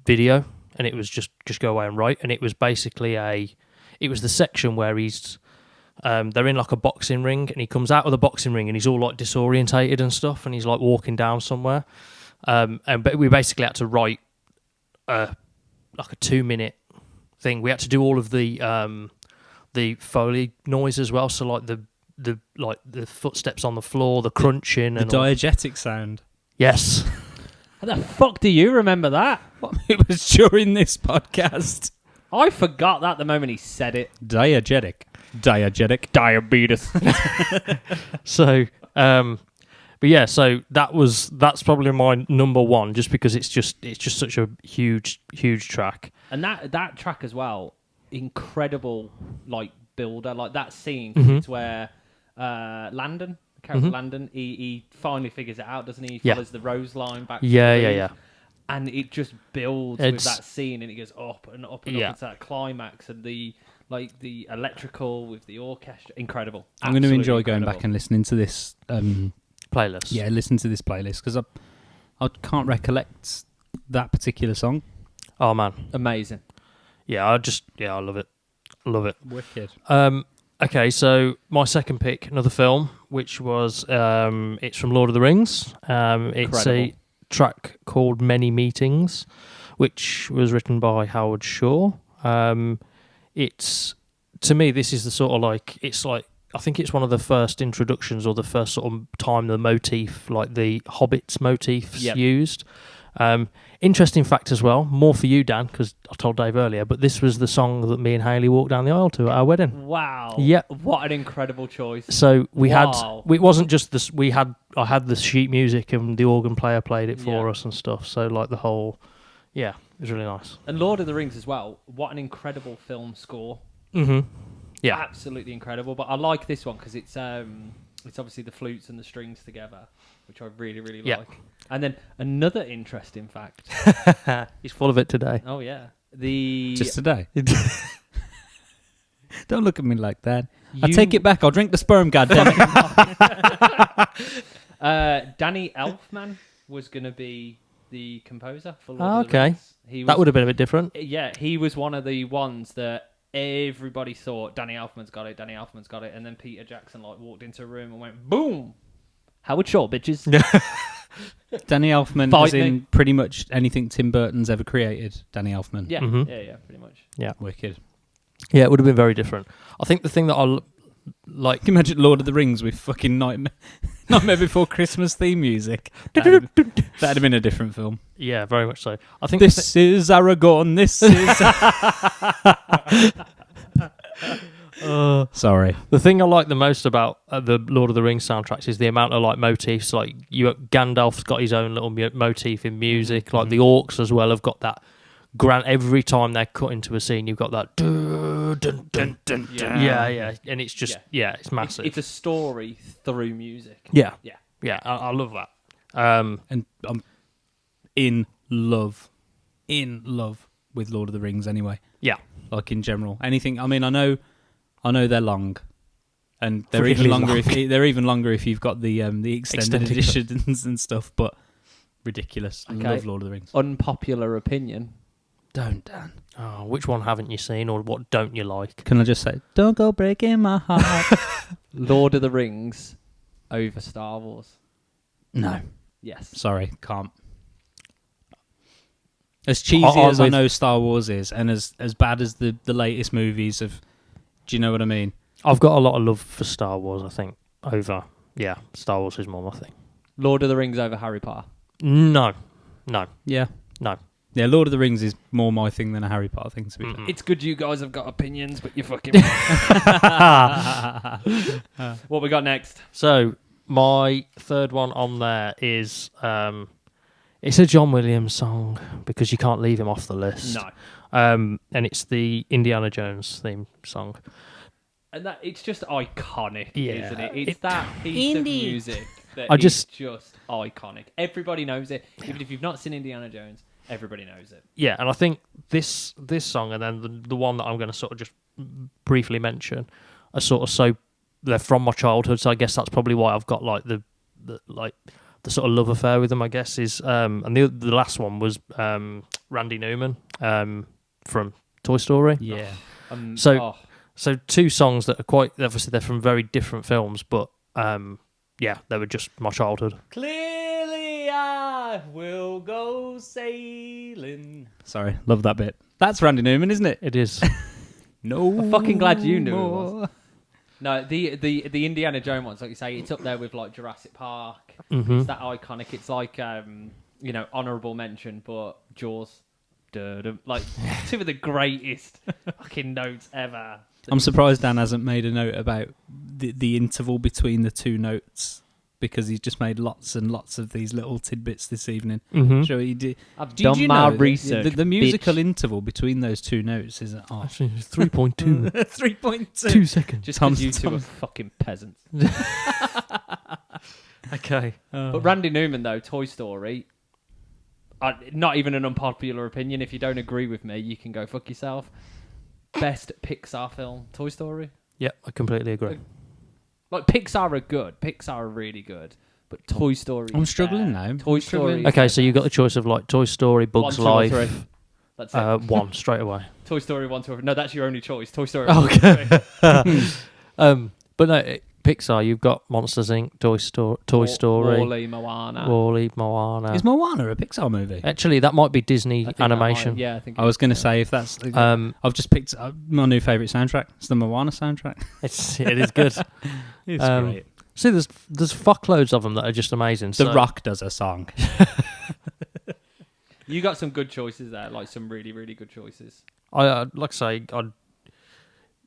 video, and it was just go away and write, and it was basically it was the section where he's they're in like a boxing ring, and he comes out of the boxing ring, and he's all like disorientated and stuff, and he's like walking down somewhere, but we basically had to write like a 2-minute thing. We had to do all of the Foley noise as well, so like the footsteps on the floor, the crunching, The and all. diegetic sound. Yes. How the fuck do you remember that? It was during this podcast. I forgot that the moment he said it. Diegetic. Diabetes. So, but yeah, so that's probably my number one, just because it's just such a huge track. And that track as well, incredible, like, builder. Like, that scene, 'cause it's where Landon, the character Landon, he finally figures it out, doesn't he? He follows the rose line back to the roof, Yeah. And it just builds with that scene, and it goes up and up and up into that climax, and the electrical with the orchestra. Incredible. I'm going to Absolutely enjoy going incredible. back and listening to this Playlist. Yeah, listen to this playlist, because I can't recollect that particular song. Oh man. Amazing. Yeah, I love it. Wicked. Okay, so my second pick, another film, which was it's from Lord of the Rings. It's a track called Many Meetings, which was written by Howard Shore. It's, to me, this is the sort of like, it's like, I think it's one of the first introductions, or the first sort of time the motif, like the Hobbits motifs used. Interesting fact as well, more for you, Dan, because I told Dave earlier, but this was the song that me and Hayley walked down the aisle to at our wedding. Wow. Yeah. What an incredible choice. So we had, Wow. it wasn't just this, I had the sheet music, and the organ player played it for Yeah. us and stuff. So like the whole, yeah, it was really nice. And Lord of the Rings as well. What an incredible film score. Mm-hmm. Yeah. Absolutely incredible. But I like this one because it's obviously the flutes and the strings together, which I really, really like. And then another interesting fact. He's full of it today. Oh, yeah. Just today. Don't look at me like that. I take it back. I'll drink the sperm, goddammit. Danny Elfman was going to be the composer for Lord of the Okay. Rings. That would have been a bit different. Yeah, he was one of the ones that everybody thought Danny Elfman's got it, and then Peter Jackson walked into a room and went, boom! Howard Shore, bitches. Danny Elfman, Fight as in me. pretty much anything Tim Burton's ever created. Danny Elfman. Yeah, Mhm. yeah, pretty much. Wicked. Yeah, it would have been very different. I think the thing that like. Can you imagine Lord of the Rings with fucking Nightmare Before Christmas theme music? That'd have been a different film. Yeah, very much so. I think This is Aragorn. This is. Sorry. the thing I like the most about the Lord of the Rings soundtracks is the amount of like motifs. Like Gandalf's got his own little motif in music. Like the orcs as well have got that. Every time they cut into a scene, you've got that. Dun, dun, dun, dun, yeah, and it's just it's massive. It's a story through music. Yeah. Yeah. I love that. And I'm in love with Lord of the Rings anyway. Yeah. Like in general. Anything. I mean, I know they're long. And they're Really even longer long. they're even longer if you've got the extended Extended editions and stuff, but ridiculous. I Okay. love Lord of the Rings. Unpopular opinion. Don't, Dan. Oh, which one haven't you seen, or what don't you like? Can I just say, don't go breaking my heart. Lord of the Rings over Star Wars. No. Yes. Sorry, can't. As cheesy I'm as I with- know Star Wars is, and as bad as the latest movies of, do you know what I mean? I've got a lot of love for Star Wars. I think Star Wars is more my thing. Lord of the Rings over Harry Potter. No. Yeah. No. Yeah, Lord of the Rings is more my thing than a Harry Potter thing, to be fair. It's good you guys have got opinions, but you're fucking. What we got next? So my third one on there is it's a John Williams song because you can't leave him off the list. No. And it's the Indiana Jones theme song. And that it's just iconic, Yeah. isn't it? It's that piece of music that I is just- just iconic. Everybody knows it. Even if you've not seen Indiana Jones, everybody knows it. Yeah, and I think this song and then the one that I'm going to sort of just briefly mention are sort of they're from my childhood, so I guess that's probably why I've got like the sort of love affair with them, I guess, is and the last one was Randy Newman from Toy Story. Yeah. So two songs that are quite obviously they're from very different films, but they were just my childhood. Clearly I will go sailing. Sorry, love that bit. That's Randy Newman, isn't it? It is. No. I'm fucking glad you knew it was. more. No, the Indiana Jones ones, like you say, it's up there with like Jurassic Park. Mhm. It's that iconic. It's like honourable mention, but Jaws. Like two of the greatest fucking notes ever. I'm surprised Dan hasn't made a note about the interval between the two notes, because he's just made lots and lots of these little tidbits this evening. Mhm. Sure, he did. I've Did done you my know research. the musical bitch. interval between those two notes is Actually, it's 3.2 3.2. 2 seconds. Just Tom's- because you two are Tom's- fucking peasants. Okay. But Randy Newman, though, Toy Story, not even an unpopular opinion. If you don't agree with me, you can go fuck yourself. Best Pixar film, Toy Story. Yeah, I completely agree. Like, Pixar are good. Pixar are really good. But Toy Story I'm is struggling better. now. Toy I'm struggling. Story. Okay, so you got the choice of like Toy Story, Bugs 1, 2, or 3. Life, That's it. one straight away. Toy Story 1, 2, or 3. No, that's your only choice. Toy Story. Okay. 1, 2, 3. But no, Pixar, you've got Monsters Inc., Toy Story, Wall-E, Moana. Wall-E, Moana. Is Moana a Pixar movie? Actually, that might be Disney I think that animation. might- yeah, I think. I was going to say, if that's... I've just picked my new favourite soundtrack. It's the Moana soundtrack. It is good. It's great. See, there's fuckloads of them that are just amazing. The so- Rock does a song. You got some good choices there, like some really, really good choices. I like I say,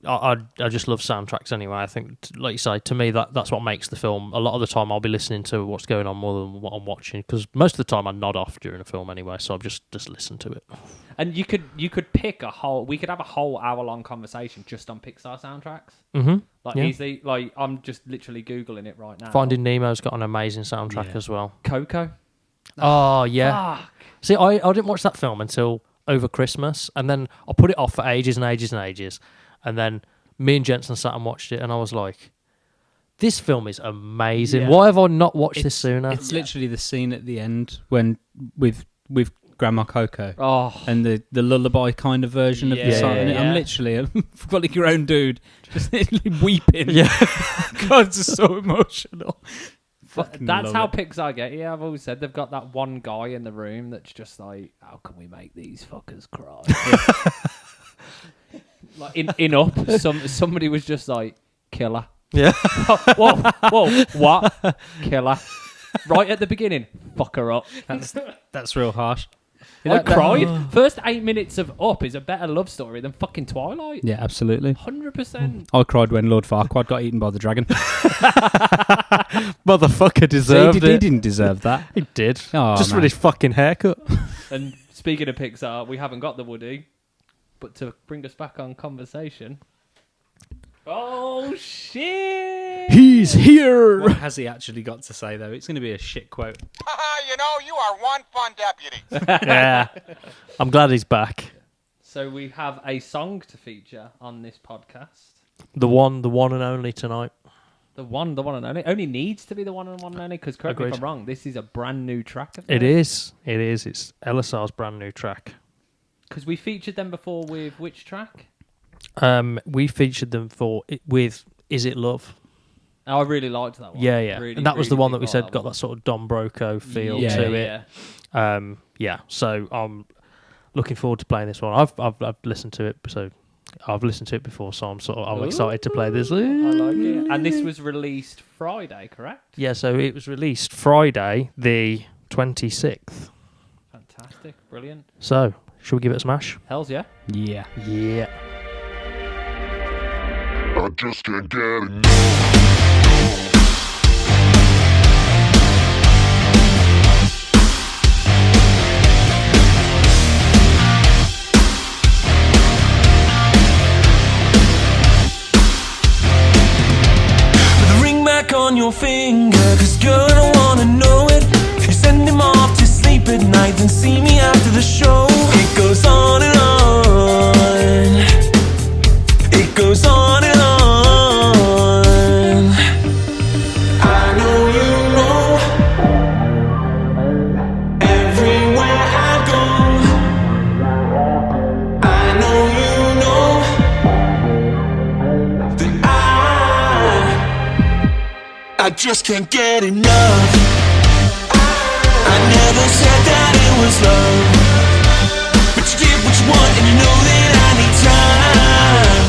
I just love soundtracks anyway. I think, like you say, to me that's what makes the film. A lot of the time, I'll be listening to what's going on more than what I'm watching, because most of the time I nod off during a film anyway. So I'll just listen to it. And you could pick we could have a whole hour-long conversation just on Pixar soundtracks. Mm-hmm. Like, Yeah. easily, like, I'm just literally Googling it right now. Finding Nemo's got an amazing soundtrack as well. Coco. Oh yeah. Fuck. See, I didn't watch that film until over Christmas, and then I put it off for ages and ages and ages, and then me and Jensen sat and watched it, and I was like, "This film is amazing. Yeah. Why have I not watched this sooner?" It's literally the scene at the end when with Grandma Coco Oh. and the lullaby kind of version of the Yeah, song. And yeah. I'm literally a fully grown dude just literally weeping. Yeah. God, it's so emotional. Fucking That's love how it. Pixar get you. I've always said they've got that one guy in the room that's just like, how can we make these fuckers cry? Like in Up, somebody was just like, killer. Yeah. Whoa, what? Killer. Right at the beginning, fuck her up. That's real harsh. I cried. First 8 minutes of Up is a better love story than fucking Twilight. Yeah, absolutely. 100%. I cried when Lord Farquaad got eaten by the dragon. Motherfucker deserved he it. didn't deserve that. He did. Oh, Just man. with his fucking haircut. And speaking of Pixar, we haven't got the Woody, but to bring us back on conversation. Oh shit! He's here. What has he actually got to say, though? It's going to be a shit quote. You know, you are one fun deputy. Yeah. I'm glad he's back. So we have a song to feature on this podcast. The one and only tonight. The one and only. Only needs to be the one and only, because correct me if Agreed. I'm wrong, this is a brand new track of It theirs. is. It's Elessar's brand new track. Because we featured them before with which track? We featured them with Is It Love? Oh, I really liked that one. Yeah, yeah. Really, and that was the really one that did we like said got that sort of Don Broco feel Yeah, to yeah. it. Yeah. So I'm looking forward to playing this one. I've listened to it, so I've listened to it before, so I'm excited to play this. I like it. And this was released Friday, correct? Yeah, so it was released Friday, the 26th. Fantastic. Brilliant. So, should we give it a smash? Hells yeah. Yeah. Yeah. I just can't get enough. With a ring back on your finger, cause girl, I don't wanna know it. You send him off to sleep at night, then see me after the show. It goes on and on. It goes on and on. I know you know. Everywhere I go, I know you know that I just can't get enough. I never said that it was love, but you did what you want, and you know that I need time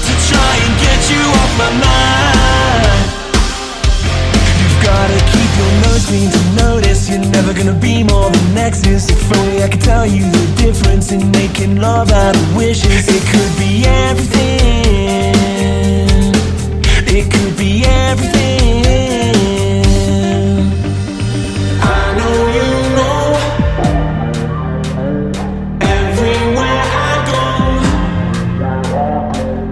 to try and get you off my mind. You've gotta keep your nose clean to notice you're never gonna be more than exes. If only I could tell you the difference in making love out of wishes. It could be everything. It could be everything. I know you know. Everywhere I go,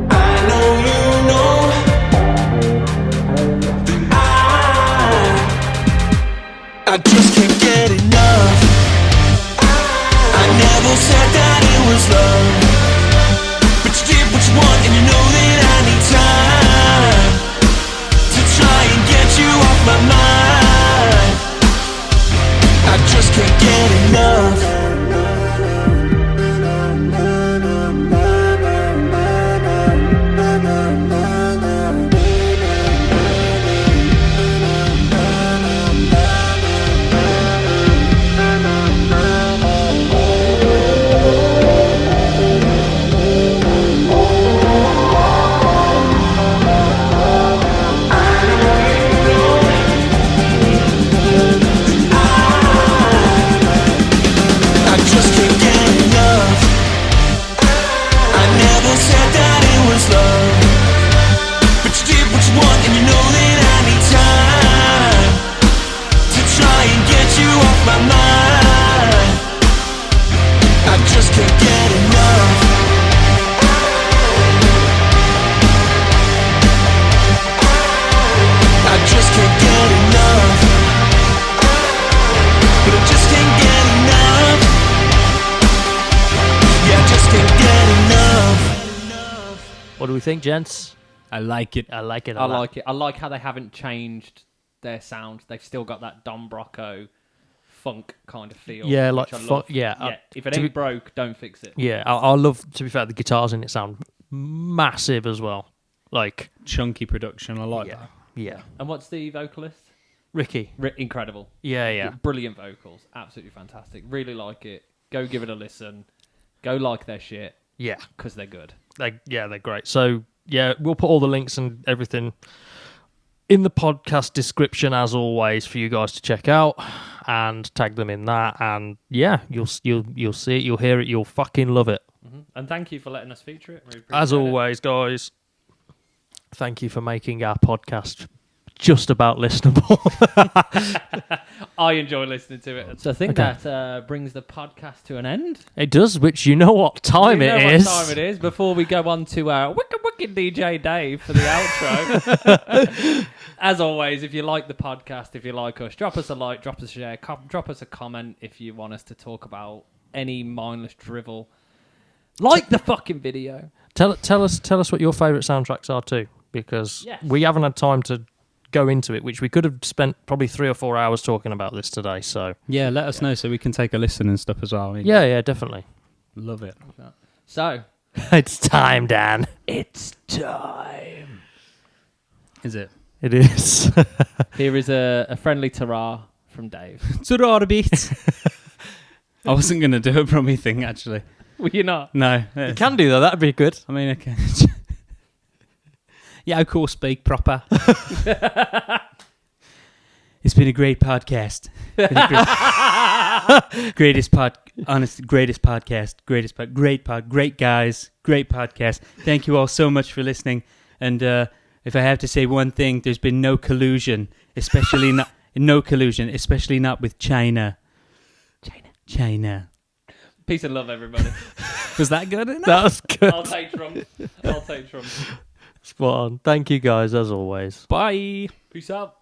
I know you know that I just can't get enough. I never said that it was love, but you did what you want, and you know that I need time to try and get you off my mind. I just can't get enough. I just can't get enough. I never said that it was love, but you did what you want, and you know that I need time to try and get you off my mind. I just can't get enough. I just can't get enough. But I just can't get enough. Yeah, I just can't get enough. What do we think, gents? I like it. I like it. I like it. I like how they haven't changed their sound. They've still got that Don Broco funk kind of feel. Yeah, like which I funk- love. yeah, If it to ain't be- broke, don't fix it. Yeah, I love. To be fair, the guitars in it sound massive as well. Like, Chunky production. I like yeah, that. yeah. And what's the vocalist? Ricky. Incredible. Yeah. Brilliant vocals. Absolutely fantastic. Really like it. Go give it a listen. Go like their shit. Yeah. Because they're good. They're great. So, yeah, we'll put all the links and everything in the podcast description, as always, for you guys to check out and tag them in that. And, yeah, you'll see it, you'll hear it, you'll fucking love it. Mm-hmm. And thank you for letting us feature it. Really As always, guys, thank you for making our podcast just about listenable. I enjoy listening to it. So I think that brings the podcast to an end. It does, which you know what time You know it what is. time it is. Before we go on to wicked DJ Dave for the outro. As always, if you like the podcast, if you like us, drop us a like, drop us a share, drop us a comment if you want us to talk about any mindless drivel. Like the fucking video. Tell us what your favourite soundtracks are too, because we haven't had time to go into it, which we could have spent probably 3 or 4 hours talking about this today. So Yeah, let us know so we can take a listen and stuff as well. yeah, definitely. Love it. So It's time, Dan. it's time. Is it? It is. Here is a friendly ta-ra from Dave. Ta-ra a bit. I wasn't going to do a Brummy thing, actually. Were you not? No. You can do that. That'd be good. I mean, okay. Yeah, of course, speak proper. It's been a great podcast. Great podcast. Great guys. Great podcast. Thank you all so much for listening. And if I have to say one thing, there's been no collusion, especially not with China. China. Peace and love, everybody. Was that good? That was good. I'll take Trump. Spot on. Thank you guys, as always. Bye. Peace out.